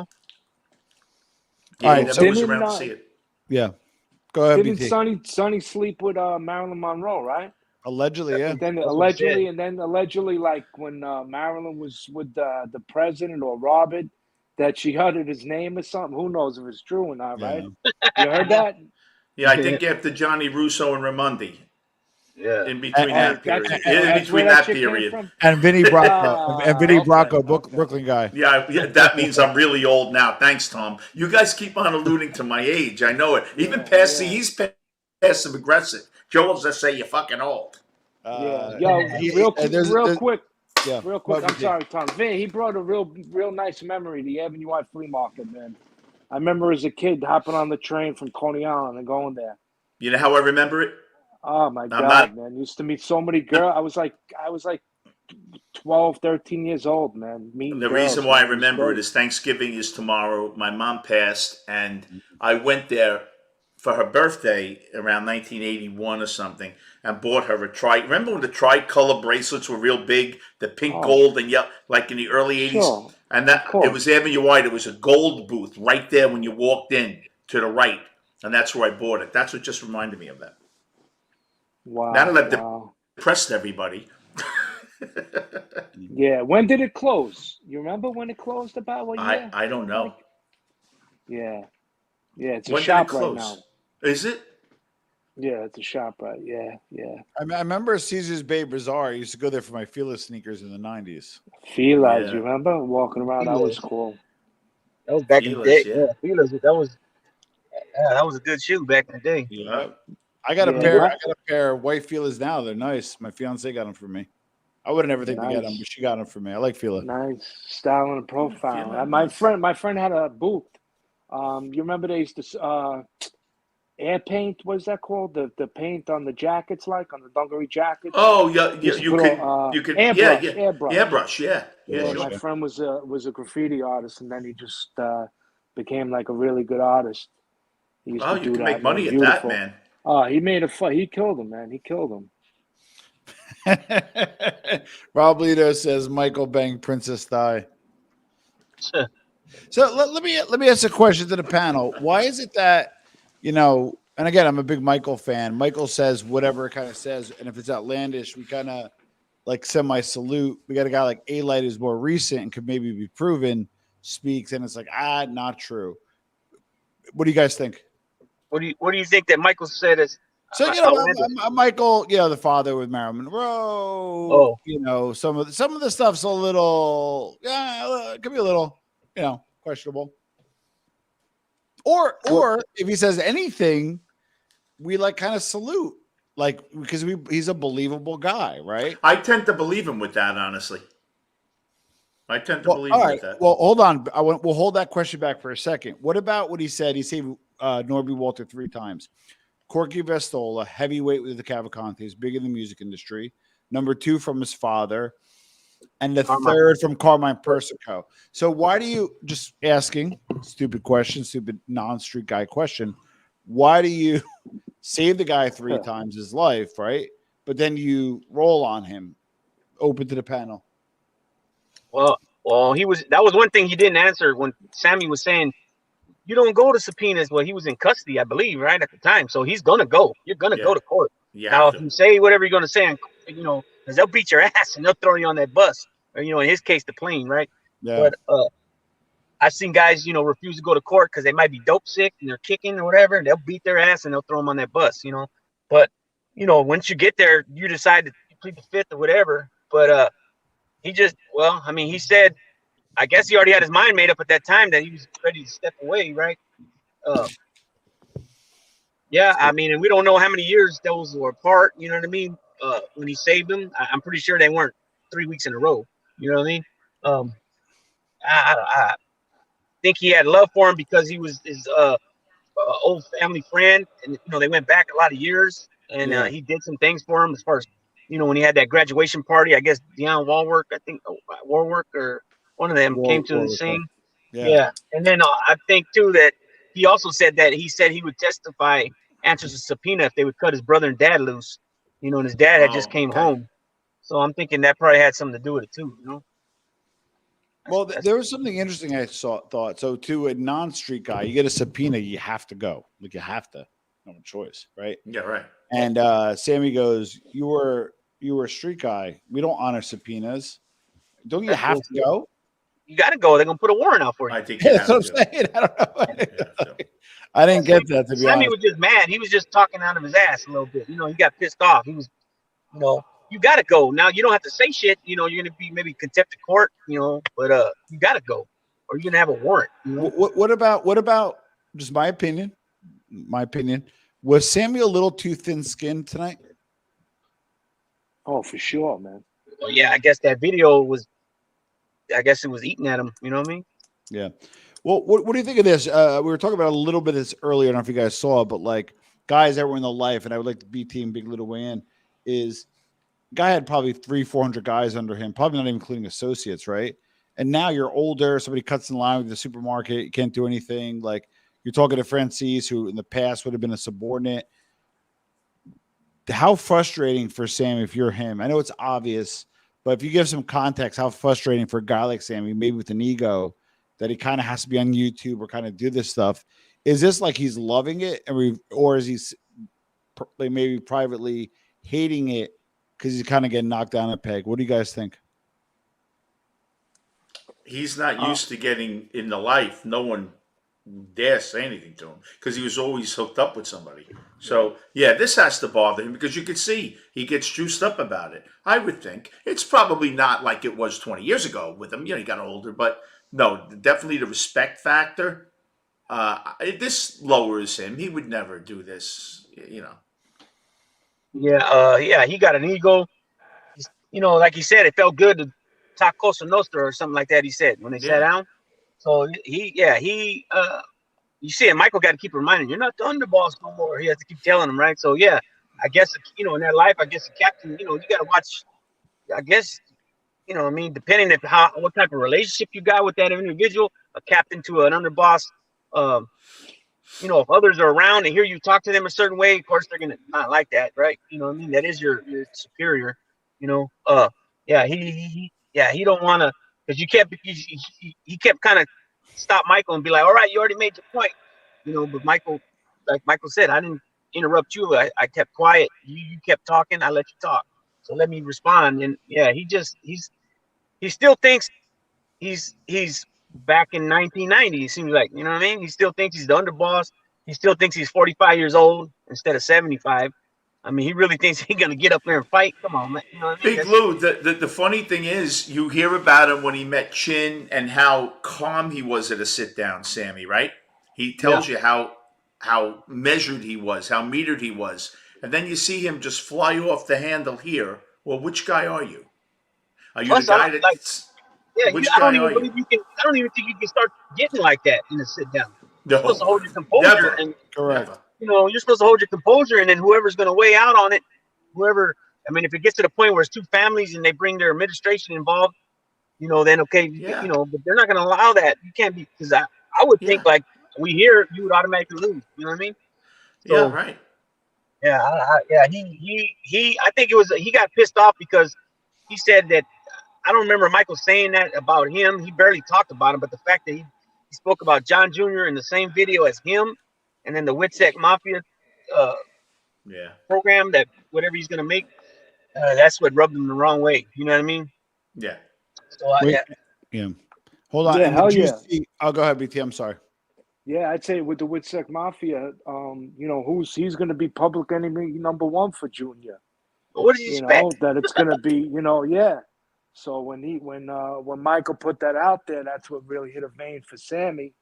all right, never was around to see it. Yeah, go ahead. Didn't Sonny sleep with Marilyn Monroe, right? Allegedly, yeah. And then allegedly, like when Marilyn was with the president or Robert, that she uttered his name or something. Who knows if it's true or not, right? You heard that? Yeah, I think after Johnny Russo and Raimondi. Yeah. In between that period. And Vinny Bracco, Brooklyn guy. Yeah, that means I'm really old now. Thanks, Tom. You guys keep on alluding to my age. I know it. Even he's passive aggressive. Joe will just say you're fucking old. Real quick. I'm sorry, Tom. Vin, he brought a real nice memory. The Avenue I Flea Market, man. I remember as a kid hopping on the train from Coney Island and going there. You know how I remember it? Oh my God, man! Used to meet so many girls. I was like 12, 13 years old, man. The reason why I remember it is Thanksgiving is tomorrow. My mom passed, and I went there for her birthday around 1981 or something, and bought her a remember when the tricolor bracelets were real big, the pink, gold, and yellow, like in the early 80s? Sure. And it was Avenue White. It was a gold booth right there when you walked in to the right, and that's where I bought it. That's what just reminded me of that. Wow. Now that I've depressed everybody. Yeah. When did it close? You remember when it closed about what year? I don't know. Yeah. Yeah, it's a shop right now. Is it? Yeah, it's a shop, right? Yeah. I remember Caesar's Bay Bazaar. I used to go there for my Fila sneakers in the 90s. Fila's, you remember? Walking around, that was cool. That was back in the day. Yeah, Fila's, that was a good shoe back in the day. Yeah. I got a pair of white Filas now. They're nice. My fiance got them for me. I would never think to get them, but she got them for me. I like Fila. Nice style and profile. My friend had a booth. You remember they used to air paint? What is that called? The paint on the jackets, like on the dungaree jackets. Oh yeah, you could airbrush. Yeah. My friend was a graffiti artist, and then he just became like a really good artist. He used Oh, to you do can that, make money man. at that, Beautiful. man. He made he killed him, man. He killed him. Roblito says Michael banged Princess Thigh. So let me ask a question to the panel. Why is it that, and again, I'm a big Michael fan. Michael says whatever it kind of says, and if it's outlandish, we kind of like semi salute. We got a guy like A-Light who's more recent and could maybe be proven, speaks, and it's like not true. What do you guys think? What do you think that Michael said is? So Michael, the father with Marilyn Monroe. Oh. Some of the stuff's a little, it could be a little, questionable. Or if he says anything, we like kind of salute, like because he's a believable guy, right? I tend to believe him with that, honestly. I tend to believe him with that. Well, hold on. We'll hold that question back for a second. What about what he said? He saved Norby Walter 3 times. Corky Vestola, heavyweight with the Cavalcantes, big in the music industry. Number 2 from his father. And the third from Carmine Persico. So why do you, just asking, stupid question, stupid non-street guy question, why do you save the guy 3 times his life, right? But then you roll on him? Open to the panel. Well, that was one thing he didn't answer when Sammy was saying, you don't go to subpoenas. Well, he was in custody, I believe, right at the time. So he's gonna go. You're gonna go to court. Now, if you say whatever you're gonna say, because they'll beat your ass and they'll throw you on that bus, or in his case, the plane, right? Yeah. But I've seen guys, refuse to go to court because they might be dope sick and they're kicking or whatever, and they'll beat their ass and they'll throw them on that bus, But once you get there, you decide to plead the fifth or whatever. But he said, I guess he already had his mind made up at that time that he was ready to step away, right? And we don't know how many years those were apart, you know what I mean? When he saved them, I'm pretty sure they weren't 3 weeks in a row, you know what I mean? I think he had love for him because he was his old family friend, and they went back a lot of years, and he did some things for him as far as when he had that graduation party. I guess Dionne Warwick or one of them came to sing. Yeah. And then I think too that he also said that he would testify, answers a subpoena if they would cut his brother and dad loose, and his dad had just came home. So I'm thinking that probably had something to do with it too, Well, there was something interesting I thought. So to a non-street guy, you get a subpoena, you have to go. Like you have to. No choice, right? Yeah, right. And Sammy goes, you were a street guy. We don't honor subpoenas. Don't you have to go? You got to go. They're going to put a warrant out for you. I think that's what I'm saying. I don't know. I didn't get that, to be honest. Sammy was just mad. He was just talking out of his ass a little bit. He got pissed off. He was, you got to go. Now, you don't have to say shit. You're going to be maybe contempt of court, but you got to go or you're going to have a warrant. What about just my opinion? Was Sammy a little too thin-skinned tonight? Oh, for sure, man. Well, yeah, I guess that video was, it was eating at him. You know what I mean? Yeah. Well, what do you think of this? We were talking about a little bit of this earlier. I don't know if you guys saw it, but like guys that were in the life, and I would like to be team Big Little Way in, is guy had probably 300-400 guys under him, probably not even including associates, right? And now you're older. Somebody cuts in line with the supermarket. You can't do anything. Like you're talking to Franzese, who in the past would have been a subordinate. How frustrating for Sam if you're him? I know it's obvious, but if you give some context, how frustrating for a guy like Sammy, maybe with an ego, that he kind of has to be on YouTube or kind of do this stuff. Is this like he's loving it, or is he maybe privately hating it because he's kind of getting knocked down a peg? What do you guys think? He's not used to getting in the life. No one dare say anything to him because he was always hooked up with somebody. So, yeah, this has to bother him because you can see he gets juiced up about it. I would think it's probably not like it was 20 years ago with him. He got older, but no, definitely the respect factor. This lowers him. He would never do this, Yeah, he got an ego. Like he said, it felt good to talk Cosa Nostra or something like that. He said when they sat down. So you see it. Michael got to keep reminding you're not the underboss no more. He has to keep telling him, right? So yeah, I guess in that life, I guess the captain, you got to watch. I guess depending on what type of relationship you got with that individual, a captain to an underboss, you know, if others are around and hear you talk to them a certain way, of course they're gonna not like that, right? You know what I mean? That is your superior, you know. Yeah, he don't want to, because he kept kind of stop Michael and be like, all right, you already made your point, you know. But Michael, like Michael said, I didn't interrupt you. I kept quiet. You kept talking. I let you talk. So let me respond. And yeah, he still thinks he's back in 1990. It seems like, you know what I mean. He still thinks he's the underboss. He still thinks he's 45 years old instead of 75. I mean, he really thinks he's gonna get up there and fight. Come on, man. You know what I mean? Big Lou, the funny thing is, you hear about him when he met Chin and how calm he was at a sit down, Sammy, right? He tells you how measured he was, how metered he was. And then you see him just fly off the handle here. Well, which guy are you? Are you Plus, the guy like, that's yeah, which I don't guy even are you? believe you can. I don't even think you can start getting like that in a sit down. You're supposed to No, hold your composure, never, and Correct. never. you know, you're supposed to hold your composure, and then whoever's going to weigh out on it, whoever. I mean, if it gets to the point where it's two families and they bring their administration involved, you know, then okay, Yeah. you know, but they're not going to allow that. You can't be, because I would think, Yeah, like, we hear you would automatically lose. You know what I mean? yeah, So right. yeah, yeah, I think it was he got pissed off because he said that, I don't remember Michael saying that about him. He barely talked about him, but the fact that he spoke about John Jr. in the same video as him, and then the Witsec Mafia uh, Yeah, program, that whatever he's gonna make, that's what rubbed him the wrong way. You know what I mean? yeah. So Wait, yeah, yeah. Hold on. Yeah, And hell did you yeah. see? Oh, go ahead, BT. I'm sorry. Yeah, I'd say with the Witsec Mafia, you know, he's going to be public enemy #1 for Junior. but what did you You know expect? that it's going to be, you know, yeah. So when Michael put that out there, that's what really hit a vein for Sammy.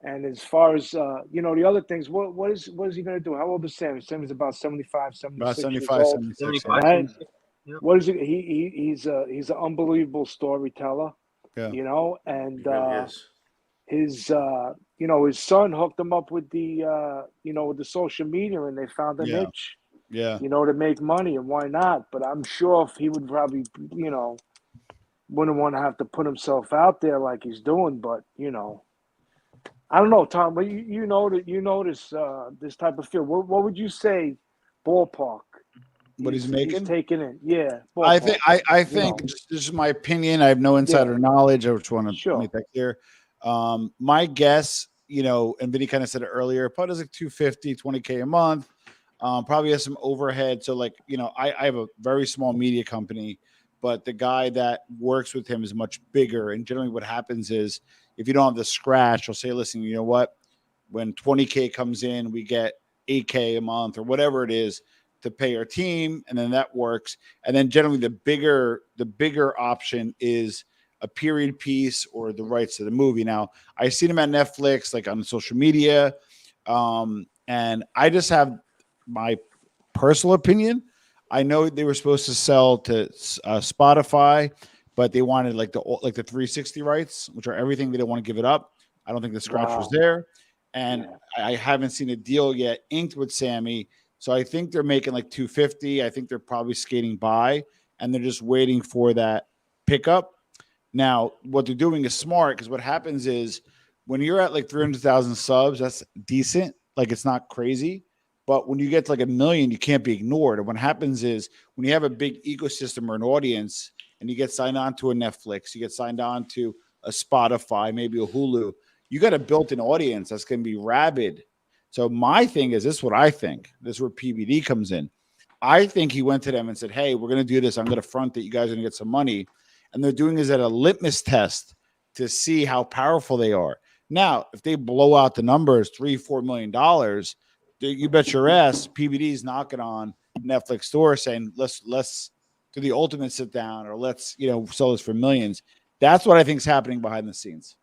And as far as you know, the other things, what is he going to do? How old is Sammy? Sammy's about 75, About 76 years 75, old, 76. Yeah. 75, right? 76. Yeah. What is it? He's an unbelievable storyteller, Yeah. you know, He and really is. his you know, his son hooked him up with the you know, with the social media, and they found a Yeah. niche, Yeah. you know, to make money, and why not? But I'm sure if he would probably, you know, wouldn't want to have to put himself out there like he's doing. But you know, I don't know, Tom. But you know that you know this type of field. What would you say, ballpark? What he's He's making? taking it. Yeah, I think. ballpark. I You think. know, Just, this is my opinion. I have no yeah, insider knowledge. I just want to sure. make that clear. My guess, you know, and Vinny kind of said it earlier. Probably does like 250, 20K a month. Probably has some overhead. So, like, you know, I have a very small media company, but the guy that works with him is much bigger. And generally, what happens is, if you don't have the scratch, I'll say, listen, you know what? When 20K comes in, we get 8K a month or whatever it is to pay our team, and then that works. And then generally, the bigger option is a period piece or the rights to the movie. Now, I seen him at Netflix, like on social media, and I just have my personal opinion. I know they were supposed to sell to Spotify, but they wanted like the 360 rights, which are everything. They didn't want to give it up. I don't think the scratch was Wow. there, and Yeah. I haven't seen a deal yet inked with Sammy. So I think they're making like 250. I think they're probably skating by, and they're just waiting for that pickup. Now, what they're doing is smart, because what happens is when you're at like 300,000 subs, that's decent. Like, it's not crazy. But when you get to like 1 million, you can't be ignored. And what happens is when you have a big ecosystem or an audience and you get signed on to a Netflix, you get signed on to a Spotify, maybe a Hulu, you got a built-in audience that's going to be rabid. So my thing is, this is what I think. This is where PBD comes in. I think he went to them and said, hey, we're going to do this. I'm going to front that you guys are going to get some money. And they're doing this at a litmus test to see how powerful they are. Now, if they blow out the numbers, $3-4 million, you bet your ass PBD's knocking on Netflix door saying, let's do the ultimate sit down, or let's, you know, sell this for millions. That's what I think is happening behind the scenes.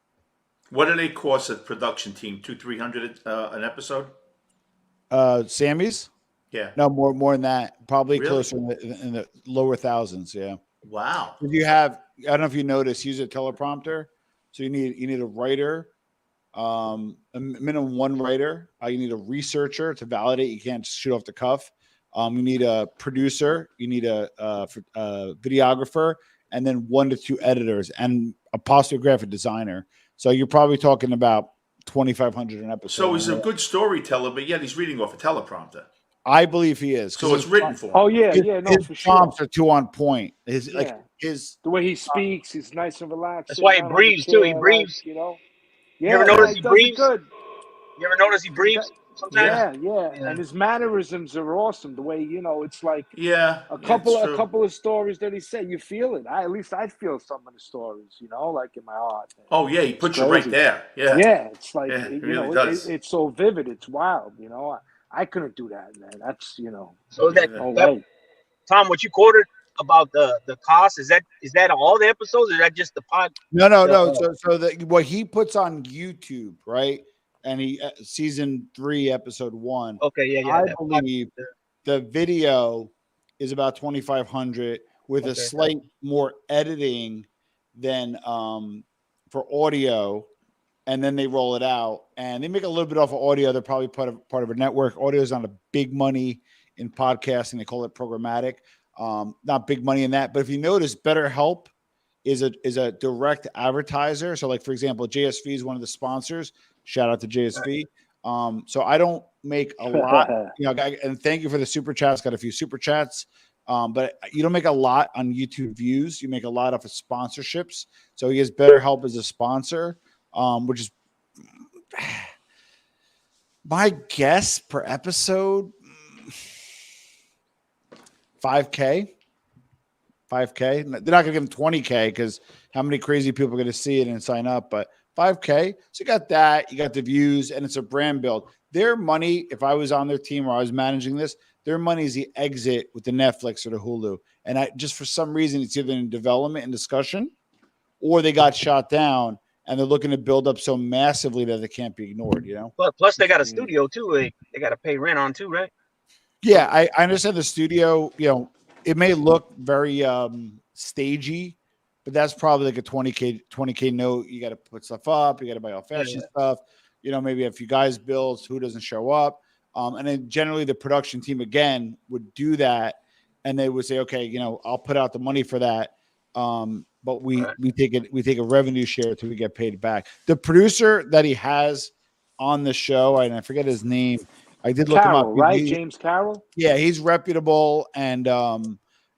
What do they cost a production team? 200-300 an episode? Sammy's? Yeah. No, more than that. Probably Really? closer in the lower thousands. Yeah. Wow. If you have, I don't know if you noticed, use a teleprompter. So you need a writer, a minimum one writer. You need a researcher to validate. You can't just shoot off the cuff. You need a producer. You need a videographer, and then 1 to 2 editors, and a possibly graphic designer. So you're probably talking about $2,500 an episode. So he's a good storyteller, but yet he's reading off a teleprompter. I believe he is. So it's written for him. Oh yeah, His for sure. prompts are too on point. The way he speaks, he's nice and relaxed. That's why he breathes too. He breathes. You know. Yeah, you ever notice he breathes? Good. You ever notice he breathes? Sometimes? Yeah. And his mannerisms are awesome. The way, it's like a couple of stories that he said, you feel it. At least I feel some of the stories, like in my heart. Oh yeah, he puts you right there. Yeah. Yeah, it's like does. It's so vivid. It's wild. I couldn't do that, man. That's So that Tom, what you quoted about the cost is that all the episodes? Or is that just the pod? No. So what he puts on YouTube, right? And he season 3, episode 1. Okay, yeah. I believe the video is about $2,500 with a slight more editing than for audio, and then they roll it out and they make a little bit off of audio. They're probably part of a network. Audio is not a big money in podcasting. They call it programmatic. Not big money in that. But if you notice, BetterHelp is a direct advertiser. So, like for example, JSV is one of the sponsors. Shout out to JSV. So I don't make a lot, and thank you for the super chats. Got a few super chats, but you don't make a lot on YouTube views. You make a lot off of sponsorships. So he has BetterHelp as a sponsor, which is my guess per episode, $5K. They're not going to give him $20K because how many crazy people are going to see it and sign up, but $5K. So you got that, you got the views, and it's a brand build. Their money, if I was on their team or I was managing this, their money is the exit with the Netflix or the Hulu. And I just for some reason it's either in development and discussion, or they got shot down and they're looking to build up so massively that they can't be ignored. Plus they got a studio too. They got to pay rent on too, right? Yeah, I understand the studio. It may look very stagey. But that's probably like a $20K note. You got to put stuff up. You got to buy all fashion stuff. Maybe a few guys' bills. Who doesn't show up? And then generally the production team again would do that, and they would say, okay, I'll put out the money for that. But we take a revenue share until we get paid back. The producer that he has on the show, and I forget his name. I did look him up. Right, James Carroll. Yeah, he's reputable, and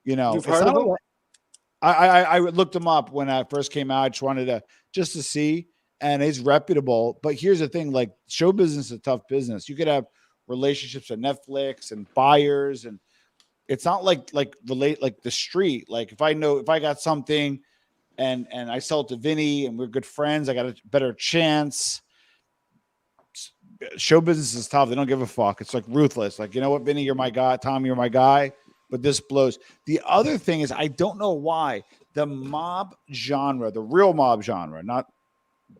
you've heard of him. I looked him up when I first came out. I just wanted to see, and he's reputable. But here's the thing: like show business is a tough business. You could have relationships with Netflix and buyers, and it's not like the street. Like if I got something, and I sell it to Vinny, and we're good friends, I got a better chance. Show business is tough. They don't give a fuck. It's like ruthless. Like, you know what, Vinny, you're my guy. Tom, you're my guy. But this blows. The other thing is, I don't know why the mob genre, the real mob genre, not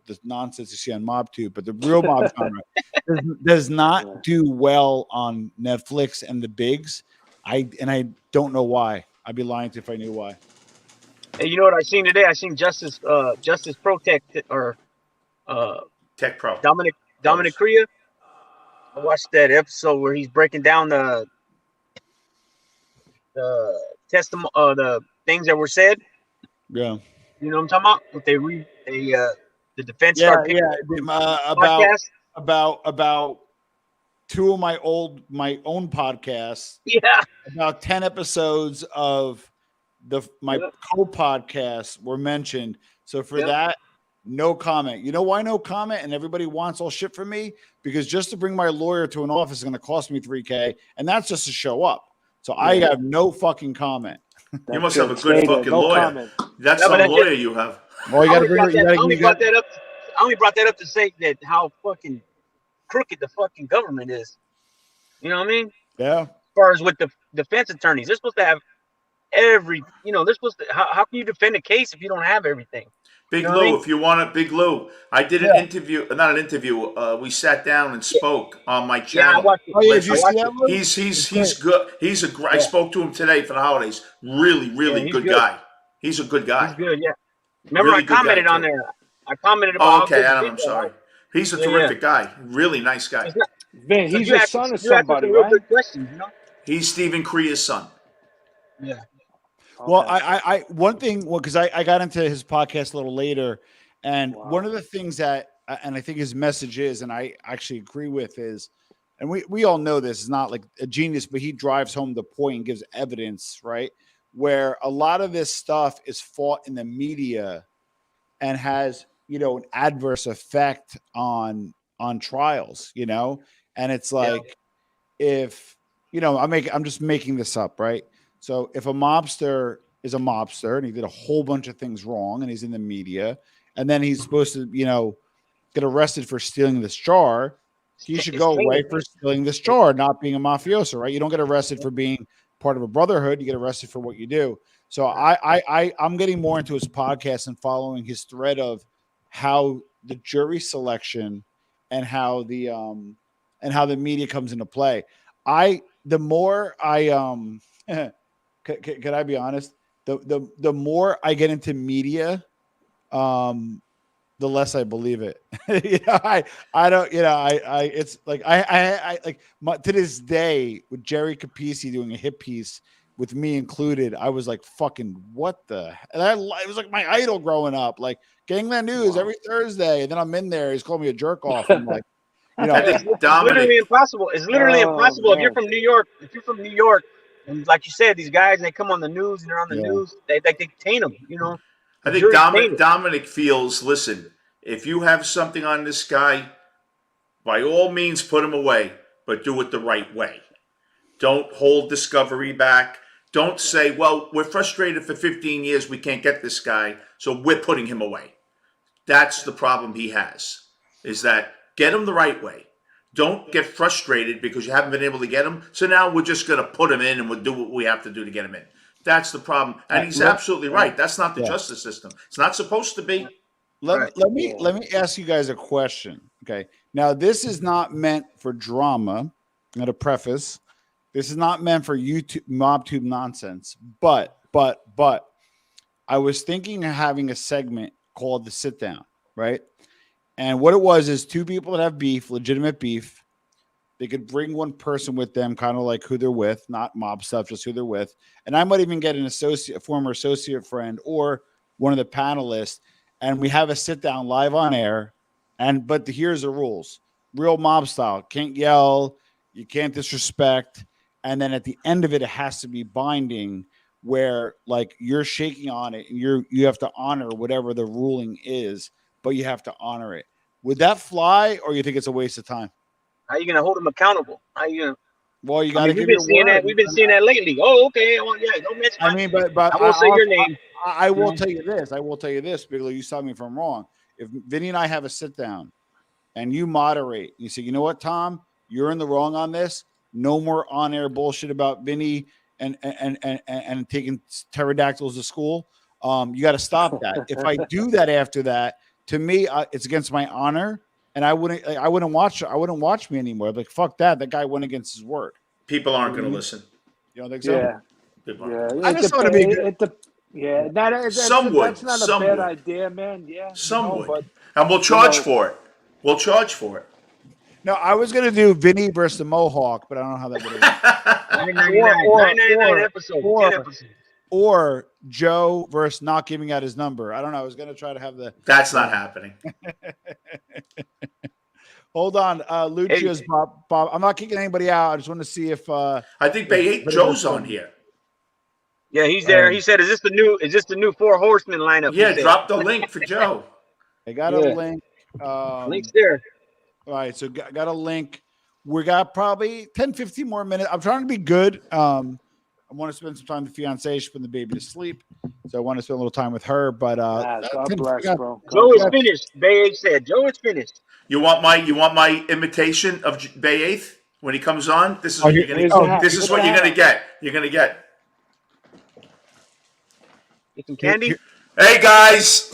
the nonsense you see on MobTube, but the real mob genre does not do well on Netflix and the bigs. I don't know why. I'd be lying if I knew why. Hey, you know what I seen today? I seen Justice Pro Tech or Tech Pro Dominic Crea. I watched that episode where he's breaking down the testimony, the things that were said. Yeah, you know what I'm talking about? The defense started picking about two of my own podcasts. Yeah, about 10 episodes of my co-podcasts were mentioned. So for that, no comment. You know why no comment? And everybody wants all shit from me because just to bring my lawyer to an office is going to cost me $3K, and that's just to show up. So I have no fucking comment. You must have a good fucking lawyer. Comment. That's some lawyer you have. Well, you got to bring. I only brought that up to say that how fucking crooked the fucking government is. You know what I mean? Yeah. As far as with the defense attorneys, they're supposed to have they're supposed to. How can you defend a case if you don't have everything? Big Lou, if you want it, Big Lou. I did an interview, not an interview. We sat down and spoke on my channel. He's good. I spoke to him today for the holidays. Really, really good guy. He's a good guy. He's good, yeah. Remember, really I commented on there. I commented about. Oh, okay, Adam. I'm sorry. He's a terrific guy. Really nice guy. Man, he's your son of somebody, right? Good questions, He's Stephen Crea's son. Yeah. Okay. Well, I one thing, because I got into his podcast a little later, and one of the things that and I think his message is, and I actually agree with, is, and we all know this is not like a genius, but he drives home the point and gives evidence, right? Where a lot of this stuff is fought in the media and has, an adverse effect on trials, and it's like, if, I'm just making this up, right? So if a mobster is a mobster and he did a whole bunch of things wrong and he's in the media, and then he's supposed to, get arrested for stealing this jar, he should go away for stealing this jar, not being a mafioso, right? You don't get arrested for being part of a brotherhood. You get arrested for what you do. So I'm getting more into his podcast and following his thread of how the jury selection and how the media comes into play. The more I can I be honest? The more I get into media, the less I believe it. I don't, it's like, I like to this day with Jerry Capisi doing a hit piece with me included, I was like, fucking what the, and it was like my idol growing up, like Gangland News every Thursday. And then I'm in there. He's called me a jerk off. I'm like, it's literally impossible. It's literally impossible. Man. If you're from New York, and like you said, these guys, they come on the news and they're on the news, they taint them, I think Dominic feels, listen, if you have something on this guy, by all means put him away, but do it the right way. Don't hold discovery back. Don't say, well, we're frustrated for 15 years, we can't get this guy, so we're putting him away. That's the problem he has, is that get him the right way. Don't get frustrated because you haven't been able to get him, so now we're just going to put him in and we'll do what we have to do to get him in. That's the problem. And he's absolutely right. That's not the justice system. It's not supposed to be. Let me ask you guys a question. Okay. Now, this is not meant for drama. I'm going to preface. This is not meant for YouTube MobTube nonsense. But I was thinking of having a segment called The Sit Down, right? And what it was is two people that have beef, legitimate beef. They could bring one person with them, kind of like who they're with, not mob stuff, just who they're with. And I might even get a former associate friend or one of the panelists, and we have a sit down live on air. But here's the rules: real mob style. Can't yell, you can't disrespect, and then at the end of it, it has to be binding, where like you're shaking on it and you have to honor whatever the ruling is, but you have to honor it. Would that fly, or you think it's a waste of time? How are you going to hold them accountable? How you going to? Well, you got to give your word. We've been seeing that lately. Oh, okay. Well, yeah, don't mention. I mean, but I won't say your name. I will tell you this. I will tell you this, Bigelow. You stop me if I'm wrong. If Vinny and I have a sit down, and you moderate, you say, you know what, Tom, you're in the wrong on this. No more on air bullshit about Vinny and taking pterodactyls to school. You got to stop that. If I do that after that, to me, it's against my honor. And I wouldn't watch me anymore. Like, fuck that. That guy went against his word. People aren't going to listen. You don't think so? Yeah. I just want to be good. That's not a bad idea, man. Yeah. Some would. And we'll charge for it. We'll charge for it. No, I was going to do Vinny versus the Mohawk, but I don't know how that would work. Or Joe versus not giving out his number. I don't know. I was going to try to have the. That's not happening. Hold on, Lucio's Bob. I'm not kicking anybody out. I just want to see if. I think Joe's on here. Yeah, he's there. He said, "Is this the new Four Horsemen lineup?" Yeah, drop the link for Joe. I got a link. Link's there. All right, so got a link. We got probably 10, 15 more minutes. I'm trying to be good. I want to spend some time with the fiance. She's putting the baby to sleep, so I want to spend a little time with her. But God bless, bro. Joe is finished. Bay 8 said, "Joe is finished." You want my imitation of Bay 8 when he comes on? This is what you're gonna. This is what you're gonna get. You're gonna get. Get some candy. Hey guys.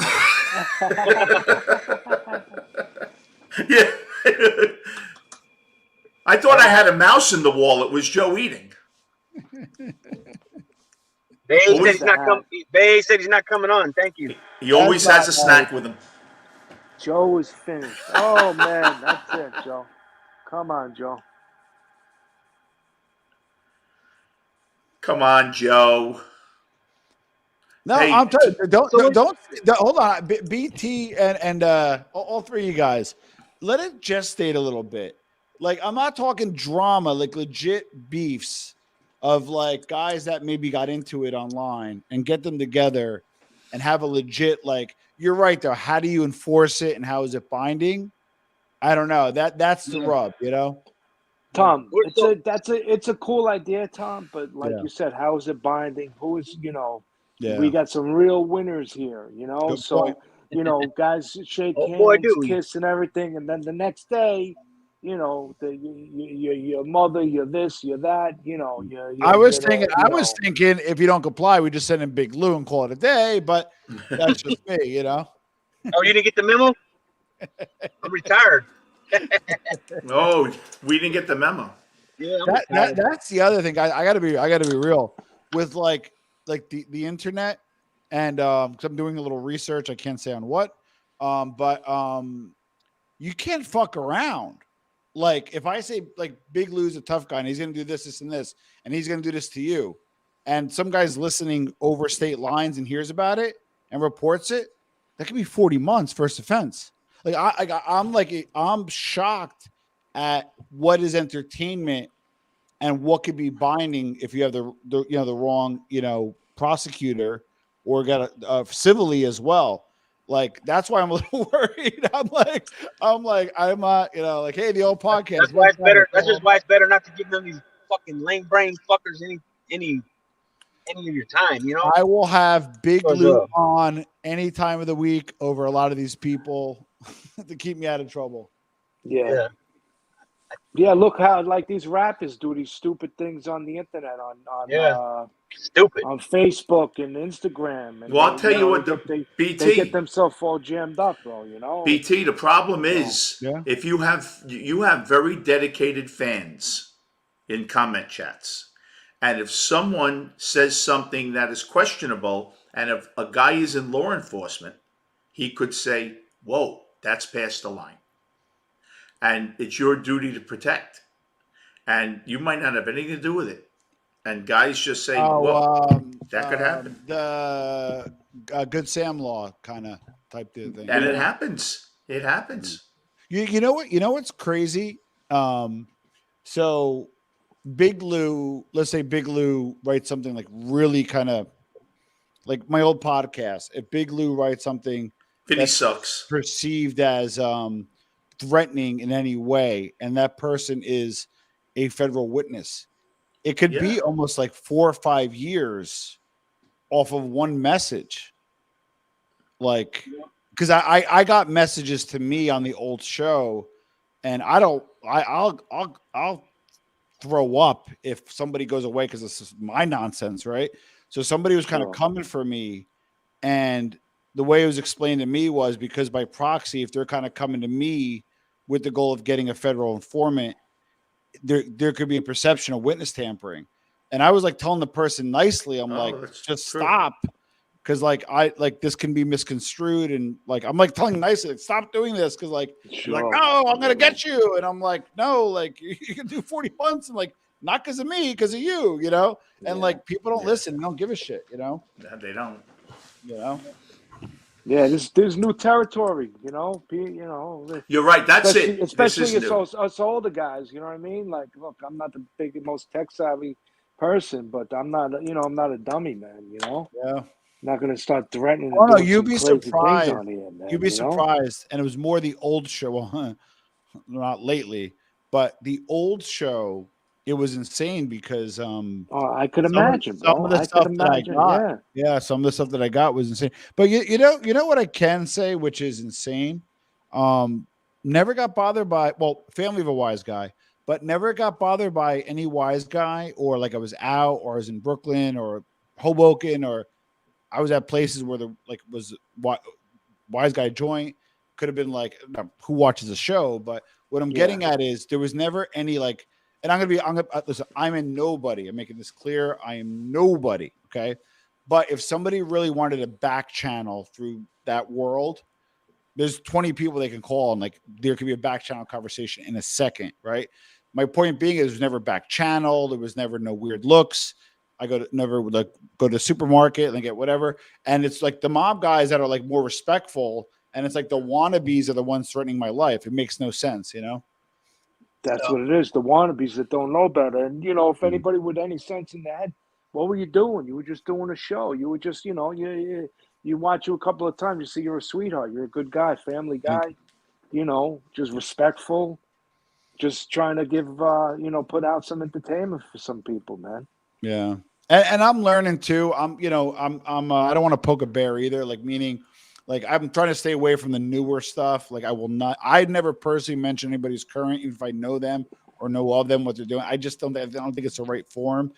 Yeah. I thought I had a mouse in the wall. It was Joe eating. Bay said he's not coming on. Thank you. He always has a snack with him. Joe is finished. Oh man, that's it, Joe. Come on, Joe. Come on, Joe. No, Hey, I'm telling you, don't hold on. BT and all three of you guys, let it gestate a little bit. Like, I'm not talking drama, like legit beefs of like guys that maybe got into it online and get them together and have a legit, like, you're right though. How do you enforce it and how is it binding? I don't know. That's the rub, you know? Tom, So- it's a cool idea, Tom. But like Yeah. you said, how is it binding? Who is Yeah. We got some real winners here, Good So point. guys shake Oh, boy, hands, do we. kiss, and everything, and then the next day, your mother, you're this, you're that, I was thinking if you don't comply, we just send in Big Lou and call it a day, but that's just me, you know. Oh, you didn't get the memo? I'm retired. Oh, we didn't get the memo. Yeah, I'm retired. That's the other thing. I gotta be real with like the internet, and because I'm doing a little research, I can't say on what, but you can't fuck around. Like if I say like Big Lou's a tough guy and he's gonna do this, and this, and he's gonna do this to you, and some guy's listening over state lines and hears about it and reports it, that could be 40 months first offense. Like I'm shocked at what is entertainment and what could be binding if you have the wrong prosecutor or got a civilly as well. Like that's why I'm a little worried. I'm not like, hey, the old podcast. That's why it's better. That's just why it's better not to give them these fucking lame brain fuckers any of your time. I will have Big Lou on any time of the week over a lot of these people to keep me out of trouble. Yeah. Look how like these rappers do these stupid things on the internet stupid on Facebook and Instagram. And Well, I'll tell you what, they get themselves all jammed up, bro. BT, the problem is if you have very dedicated fans in comment chats, and if someone says something that is questionable, and if a guy is in law enforcement, he could say, "Whoa, that's past the line," and it's your duty to protect, and you might not have anything to do with it. And guys just say, "Whoa, that could happen." The Good Sam law kind of type of thing, and it happens. It happens. You know what? You know what's crazy? So Big Lou, let's say Big Lou writes something like really kind of like my old podcast. If Big Lou writes something Vinny sucks, perceived as threatening in any way, and that person is a federal witness, it could be almost like 4 or 5 years off of one message. Like, because I got messages to me on the old show, and I'll throw up if somebody goes away because this is my nonsense, right? So somebody was kind of coming for me, and the way it was explained to me was because by proxy, if they're kind of coming to me with the goal of getting a federal informant, there could be a perception of witness tampering. And I was like telling the person nicely, I'm like, just stop. Cause like this can be misconstrued, and like I'm like telling nicely, like, stop doing this, because like like, no, I'm gonna get you, and I'm like, no, like you can do 40 months, and like not because of me, because of you, and like people don't listen, they don't give a shit, No, they don't, Yeah, there's new territory, You're right. That's it. Especially us older guys. You know what I mean? Like, look, I'm not the most tech savvy person, but I'm not a dummy, man. Yeah. Not going to start threatening. Oh no, you'd be surprised. On here, man, you'd be surprised, and it was more the old show. Well, not lately, but the old show. It was insane because I could imagine some of the stuff that I got. Yeah, some of the stuff that I got was insane. But you know what I can say, which is insane. Never got bothered by family of a wise guy, but never got bothered by any wise guy, or like I was out, or I was in Brooklyn or Hoboken, or I was at places where the like was wise guy joint. Could have been like who watches the show, but what I'm getting at is there was never any like. And listen, I'm a nobody. I'm making this clear. I am nobody. Okay. But if somebody really wanted a back channel through that world, there's 20 people they can call, and like there could be a back channel conversation in a second. Right. My point being is, there was never back channel. There was never no weird looks. I go to the supermarket and get whatever. And it's like the mob guys that are like more respectful, and it's like the wannabes are the ones threatening my life. It makes no sense, That's what it is. The wannabes that don't know better. And if anybody with any sense in the head, what were you doing? You were just doing a show. You were just, you watch you a couple of times. You see you're a sweetheart. You're a good guy, family guy. Just respectful. Just trying to give, put out some entertainment for some people, man. Yeah, and I'm learning too. I don't want to poke a bear either. Like meaning, like I'm trying to stay away from the newer stuff. Like I'd never personally mention anybody's current, even if I know them or know of them, what they're doing. I don't think it's the right form.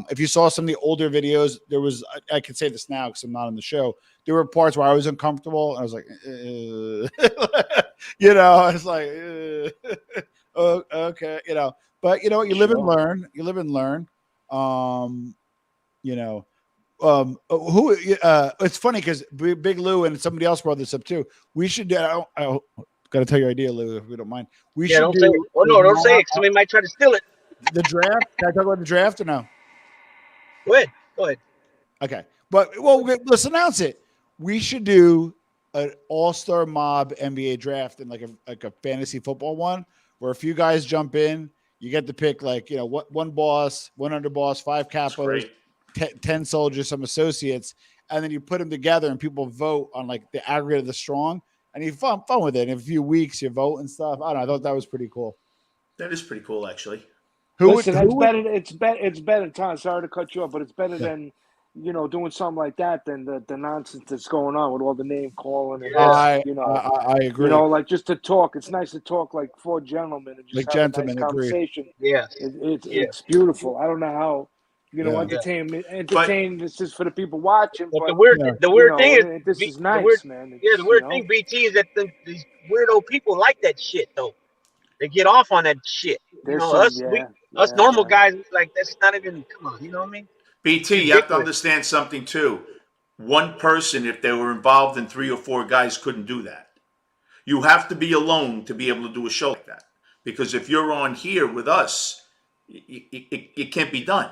If you saw some of the older videos, there was, I can say this now because I'm not on the show. There were parts where I was uncomfortable. And I was like, I was like, oh, okay, but you know what? You live and learn. You live and learn. It's funny because Big Lou and somebody else brought this up too. We should do. I got to tell your idea, Lou, if we don't mind. We should don't say it. Oh no, don't say it. Somebody might try to steal it. The draft. Can I talk about the draft or no? Go ahead. Okay, but let's announce it. We should do an all-star mob NBA draft and like a fantasy football one where a few guys jump in. You get to pick one boss, one underboss, 5 capos, 10 soldiers, some associates, and then you put them together and people vote on like the aggregate of the strong, and you have fun with it. In a few weeks, you vote and stuff. I don't know. I thought that was pretty cool. That is pretty cool, actually. It's better, Tom. Sorry to cut you off, but it's better than doing something like that than the nonsense that's going on with all the name calling. And I agree. Like just to talk. It's nice to talk like 4 gentlemen and just like have gentlemen, a nice conversation. Yeah, it's beautiful. I don't know how entertain. This is for the people watching. But the weird thing is this is nice, man. The weird thing, BT, is that these weirdo people like that shit though. They get off on that shit. Us normal guys, like that's not even. Come on, you know what I mean? BT, you have to understand something too. One person, if they were involved in 3 or 4 guys, couldn't do that. You have to be alone to be able to do a show like that. Because if you're on here with us, it can't be done.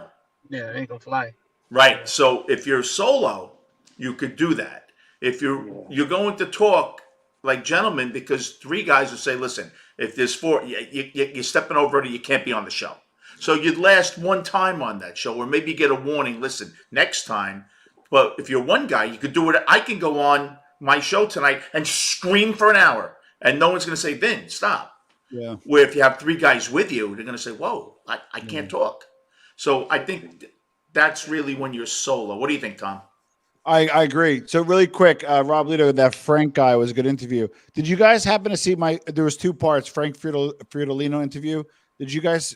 Yeah, it ain't gonna fly. Right. So if you're solo, you could do that. If you're going to talk like gentlemen, because 3 guys will say, listen, if there's 4, you're stepping over it, you can't be on the show. So you'd last one time on that show, or maybe get a warning, listen, next time. But if you're one guy, you could do it. I can go on my show tonight and scream for an hour, and no one's going to say, Vin, stop. Yeah. Where if you have 3 guys with you, they're going to say, whoa, I can't talk. So I think that's really when you're solo. What do you think, Tom? I agree. So really quick, Rob Lito, that Frank guy was a good interview. Did you guys happen to see there was 2 parts, Frank Friedolino interview? Did you guys,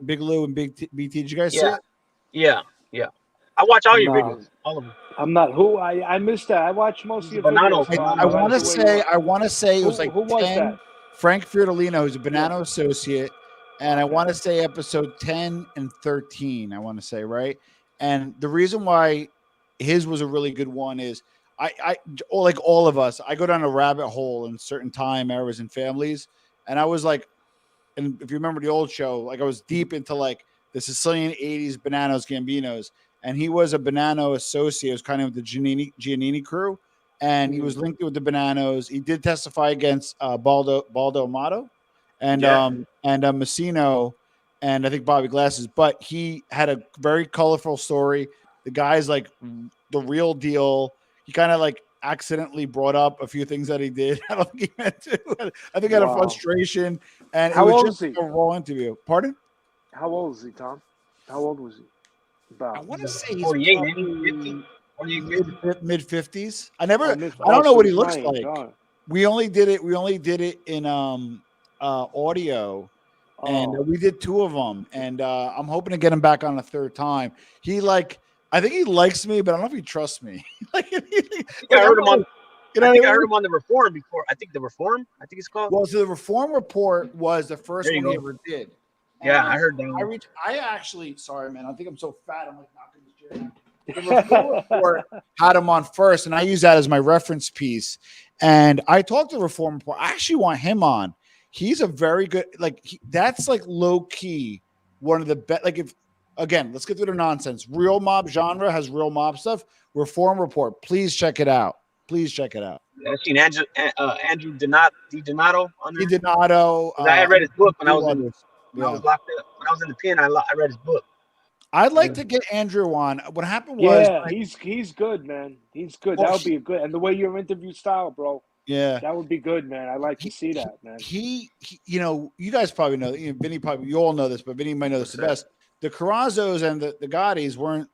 Big Lou and Big BT, did you guys see it? Yeah. I watch all your videos, all of them. I'm not I missed that. I watched most of your videos. I want to say it was like who 10, was that? Frank Friedolino, who's a Banana associate, and I want to say episode 10 and 13, I want to say, right? And the reason why his was a really good one is I like all of us, I go down a rabbit hole in certain time eras and families, and I was like, and if you remember the old show, like I was deep into like the Sicilian 80s Bananos Gambinos, and he was a Banano associate. It was kind of the Giannini crew, and he was linked with the Bananos. He did testify against Baldo Amato and Messino, and I think Bobby Glasses, but he had a very colorful story. The guy's like the real deal. He kind of like accidentally brought up a few things that he did. I don't think he meant to. I think out of frustration. And How it was old just is he? a raw interview. Pardon? How old is he, Tom? How old was he? I want to say he's 48, maybe 50. mid 50s. I don't Oh, know so what he he's looks playing, like. darn. We only did it in audio. And we did 2 of them, and I'm hoping to get him back on a 3rd time. I think he likes me, but I don't know if he trusts me. I heard him on. I heard him on the Reform before. I think the Reform. I think it's called. Well, so the Reform Report was the first one he ever did. Yeah, I heard that. I actually, sorry, man. I think I'm so fat. I'm like knocking this chair down. The Reform Report had him on first, and I use that as my reference piece. And I talked to the Reform Report. I actually want him on. He's a very good, that's like low key one of the best. Like again, let's get through the nonsense. Real Mob Genre has real mob stuff. Reform Report. Please check it out. Please check it out. I've seen Andrew DiDonato on there. DiDonato. I had read his book when I was I was locked up. When I was in the pen, I read his book. I'd like to get Andrew on. What happened was, he's good, man. He's good. That would be a good. And the way your interview style, bro. Yeah, that would be good, man. I like to see that, man. He, you guys probably know. Vinny probably, you all know this, but Vinny might know this the best. The Carrazos and the Gottis weren't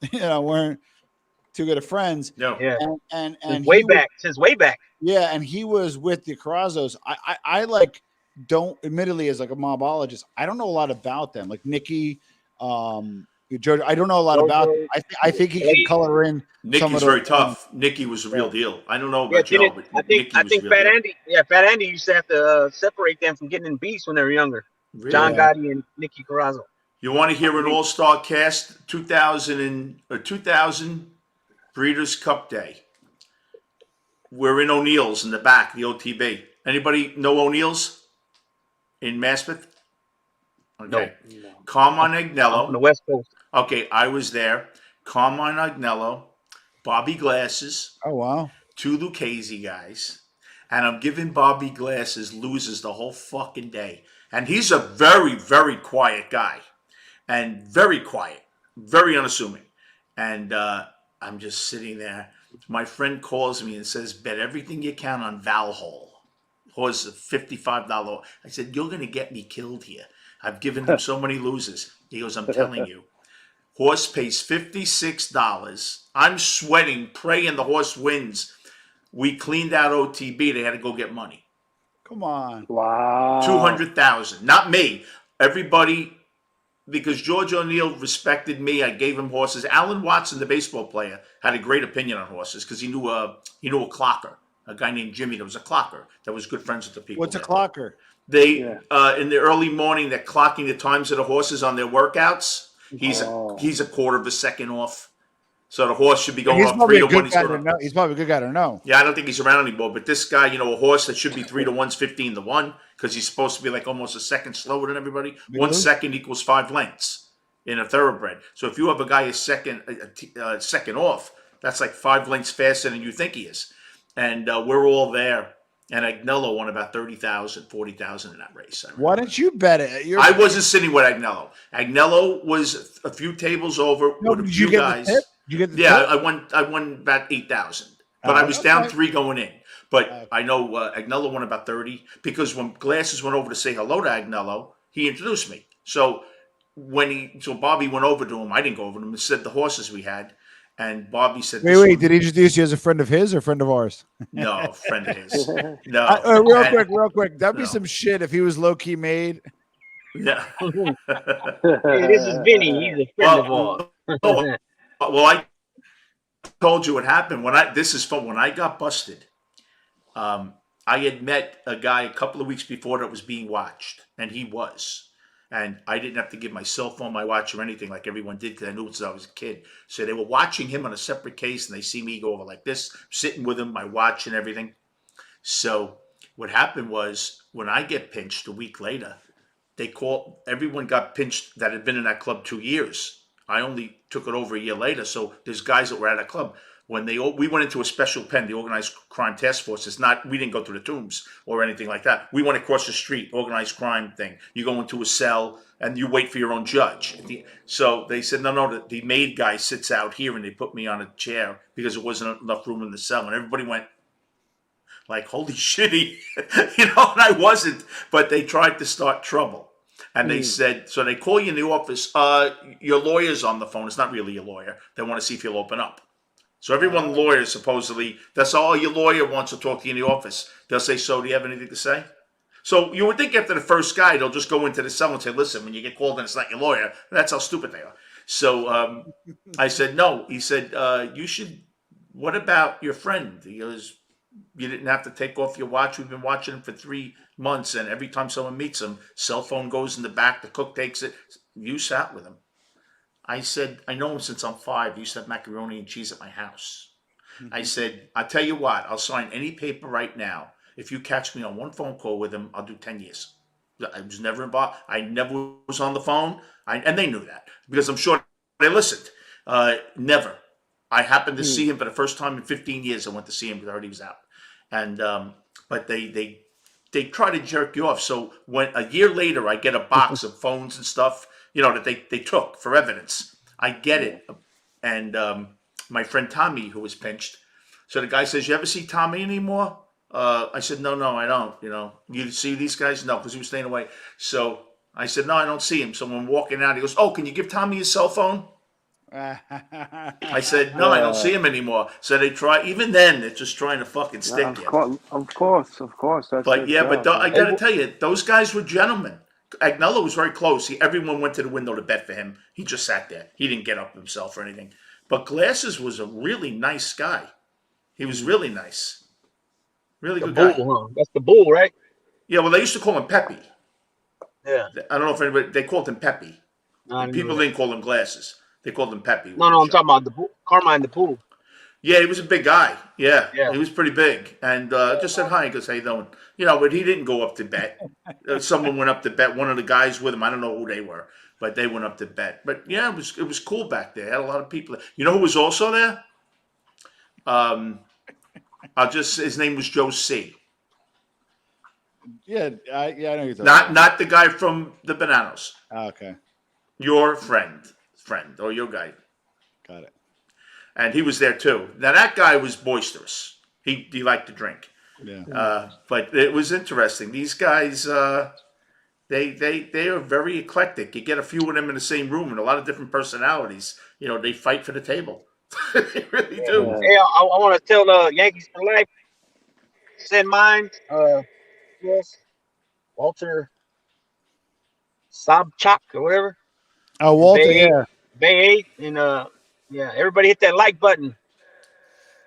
too good of friends. No, yeah, and since way back. Yeah, and he was with the Carrazos. I don't, admittedly, as like a mobologist, I don't know a lot about them. Like Nicky, George, I don't know a lot about them. I think he can color in. Nicky's very tough. Nicky was the real deal. I don't know about Joe, but I think Fat Andy. Yeah, Fat Andy used to have to separate them from getting in beefs when they were younger. Really? John Gotti and Nicky Carrazzo. You want to hear an all-star cast? 2000 Breeders' Cup Day. We're in O'Neill's in the back, the OTB. Anybody know O'Neill's in Maspeth? Okay. No. Carmine Agnello. On the West Coast. Okay, I was there. Carmine Agnello, Bobby Glasses. Oh, wow. 2 Lucchese guys. And I'm giving Bobby Glasses loses the whole fucking day. And he's a very, very quiet guy. And very quiet. Very unassuming. And I'm just sitting there. My friend calls me and says, bet everything you can on Valhall. Horse a $55. I said, you're going to get me killed here. I've given him so many losers. He goes, I'm telling you. Horse pays $56. I'm sweating, praying the horse wins. We cleaned out OTB. They had to go get money. Come on. Wow. $200,000. Not me. Everybody, because George O'Neill respected me. I gave him horses. Alan Watson, the baseball player, had a great opinion on horses because he knew a clocker. A guy named Jimmy that was a clocker that was good friends with the people. What's a clocker? They in the early morning, they're clocking the times of the horses on their workouts. He's a quarter of a second off, so the horse should be going off 3 to 1. He's probably a good guy to know. Yeah, I don't think he's around anymore. But this guy, a horse that should be 3 to 1's 15 to 1 because he's supposed to be like almost a second slower than everybody. 1 second equals 5 lengths in a thoroughbred. So if you have a guy a second off, that's like 5 lengths faster than you think he is. And we're all there. And Agnello won about 30,000, 40,000 in that race. Why didn't you bet it? I wasn't sitting with Agnello. Agnello was a few tables over with a few guys. The tip? Did you get the tip? I won about 8,000. But I was down 3 going in. But I know Agnello won about 30 because when Glasses went over to say hello to Agnello, he introduced me. So so Bobby went over to him. I didn't go over to him and said the horses we had. And Bobby said, wait, did he introduce you as a friend of his or friend of ours? No, friend of his. No. Real quick. That'd be some shit if he was low-key made. Yeah. This is Vinny. He's a friend of ours. Well, I told you what happened. This is fun. When I got busted, I had met a guy a couple of weeks before that was being watched, and he was. And I didn't have to give my cell phone, my watch, or anything like everyone did because I knew since I was a kid. So they were watching him on a separate case, and they see me go over like this, sitting with him, my watch and everything. So what happened was when I get pinched a week later, everyone got pinched that had been in that club 2 years. I only took it over a year later. So there's guys that were at that club. When we went into a special pen, the Organized Crime Task Force. We didn't go through the tombs or anything like that. We went across the street, organized crime thing. You go into a cell and you wait for your own judge. So they said, no, the maid guy sits out here, and they put me on a chair because there wasn't enough room in the cell. And everybody went like, holy shit, and I wasn't. But they tried to start trouble. And they said, so they call you in the office, your lawyer's on the phone. It's not really your lawyer. They want to see if you'll open up. So everyone lawyer supposedly, that's all your lawyer wants to talk to you in the office. They'll say, so do you have anything to say? So you would think after the first guy, they'll just go into the cell and say, listen, when you get called and it's not your lawyer, that's how stupid they are. So I said, no. He said, what about your friend? He goes, you didn't have to take off your watch. We've been watching him for 3 months, and every time someone meets him, cell phone goes in the back, the cook takes it. You sat with him. I said, I know him since I'm 5. He used to have macaroni and cheese at my house. Mm-hmm. I said, I'll tell you what, I'll sign any paper right now. If you catch me on one phone call with him, I'll do 10 years. I was never involved. I never was on the phone. And they knew that because I'm sure I listened. Never. I happened to see him for the first time in 15 years. I went to see him because I heard he was out, and but they try to jerk you off. So when a year later I get a box of phones and stuff, that they took for evidence. I get it, and my friend Tommy, who was pinched, so the guy says, "You ever see Tommy anymore?" I said, "No, I don't." You see these guys? No, because he was staying away. So I said, "No, I don't see him." So when walking out, he goes, "Oh, can you give Tommy his cell phone?" I said, "No, I don't see him anymore." So they try. Even then, they're just trying to fucking stick you. Of course. That's But their but job, I got to tell you, those guys were gentlemen. Agnello was very close. Everyone went to the window to bet for him. He just sat there. He didn't get up himself or anything. But Glasses was a really nice guy. He was really nice. Really good guy. Bull, huh? That's the bull, right? Yeah, well, they used to call him Peppy. Yeah. I don't know if anybody, they called him Peppy. People didn't call him Glasses. They called him Peppy. No, I'm talking about the bull, Carmine the Bull. Yeah, he was a big guy. Yeah. He was pretty big. And just said hi. He goes, "How you doing?" But he didn't go up to bet. Someone went up to bet. One of the guys with him, I don't know who they were, but they went up to bet. But yeah, it was cool back there. Had a lot of people. You know who was also there? His name was Joe C. Yeah, I know you're talking Not the guy from the Bananas. Oh, okay. Your friend, or your guy. Got it. And he was there too. Now that guy was boisterous. He liked to drink. Yeah. But it was interesting. These guys, they are very eclectic. You get a few of them in the same room and a lot of different personalities. They fight for the table. They really do. Hey, I want to tell Yankees for life. Send mine. Yes, Walter Sobchak or whatever. Oh, Walter, Bay 8, and everybody hit that like button.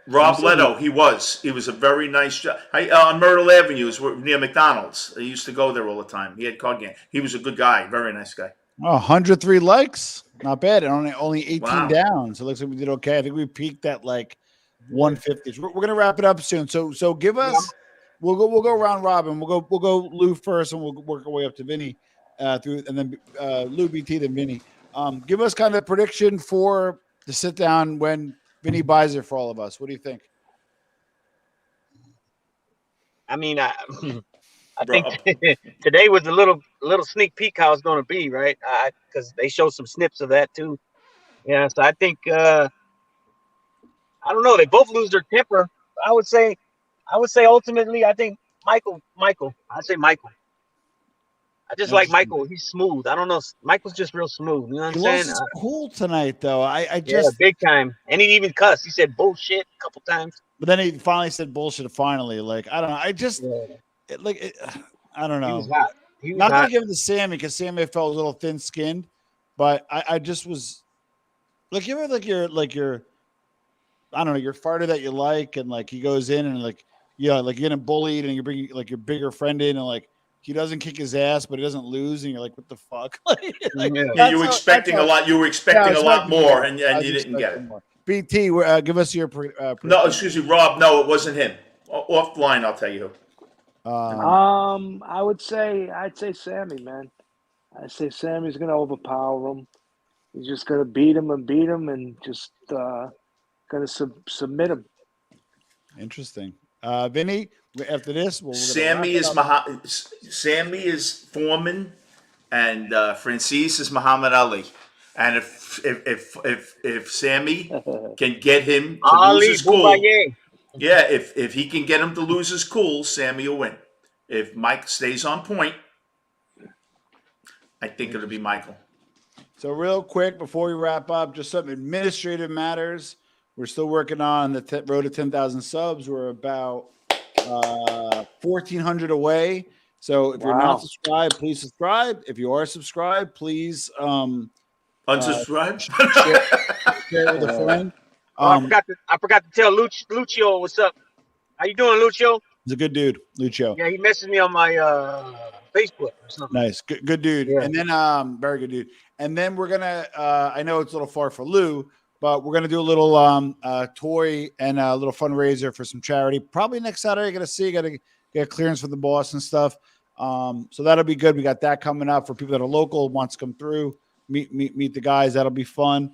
Rob Leto, he was a very nice job. On Myrtle Avenue, is near McDonald's. I used to go there all the time. He had card game. He was a good guy, very nice guy. Oh, 103 likes, not bad. And only 18 Wow. down, so it looks like we did okay. I think we peaked at like 150. We're gonna wrap it up soon. So give us. We'll go round robin. We'll go Lou first, and we'll work our way up to Vinny, and then Lou, BT, then Vinny. Give us kind of a prediction for the sit down when Vinny buys it for all of us. What do you think? I mean, I think today was a little sneak peek how it's going to be, right? Because they showed some snips of that too. Yeah, so I think I don't know. They both lose their temper. I would say ultimately, I think Michael. I'd say Michael. I just like Michael. He's smooth. I don't know. Michael's just real smooth. You know what I'm saying? He's cool tonight, though. I just big time. And he even cussed. He said bullshit a couple times. But then he finally said bullshit. Finally, like I don't know. I just I don't know. He was hot. Not gonna give it to Sammy because Sammy felt a little thin skinned, but I just was like you ever your I don't know, your fighter that you like, and like he goes in and like you're getting bullied and you bring like your bigger friend in and like he doesn't kick his ass but he doesn't lose and you're like, what the fuck? You were expecting a lot. You were expecting a lot more, and you didn't get it. BT, give us your no, excuse me, Rob. No, it wasn't him. Offline, I'll tell you who. I'd say Sammy, man. I say Sammy's gonna overpower him. He's just gonna beat him and just gonna submit him. Interesting. Vinny, after this, Sammy is Foreman, and Franzese is Muhammad Ali. And if Sammy can get him to lose his cool, if he can get him to lose his cool, Sammy will win. If Mike stays on point, I think it'll be Michael. So real quick before we wrap up, just some administrative matters. We're still working on the road to 10,000 subs. We're about 1,400 away. So if you're not subscribed, please subscribe. If you are subscribed, please unsubscribe. Share it with a friend. I forgot to tell Lucio what's up. How you doing, Lucio? He's a good dude, Lucio. Yeah, he messaged me on my Facebook or something. Nice, good dude. Yeah. And then very good dude. And then we're gonna I know it's a little far for Lou, but we're gonna do a little toy and a little fundraiser for some charity. Probably next Saturday. Gotta get clearance from the boss and stuff. So that'll be good. We got that coming up for people that are local, wants to come through, meet the guys. That'll be fun.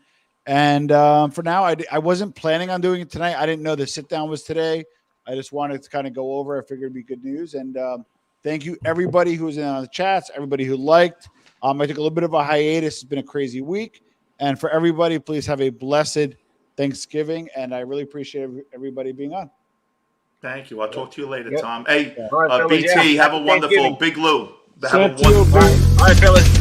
And for now, I wasn't planning on doing it tonight. I didn't know the sit down was today. I just wanted to kind of go over. I figured it'd be good news. And thank you, everybody who was in on the chats, everybody who liked. I took a little bit of a hiatus. It's been a crazy week. And for everybody, please have a blessed Thanksgiving. And I really appreciate everybody being on. Thank you. I'll talk to you later, Tom. Hey, All right, fellas, BT, have a Happy wonderful Thanksgiving. Big Lou. Have a Same to you, wonderful. Big. All right, fellas.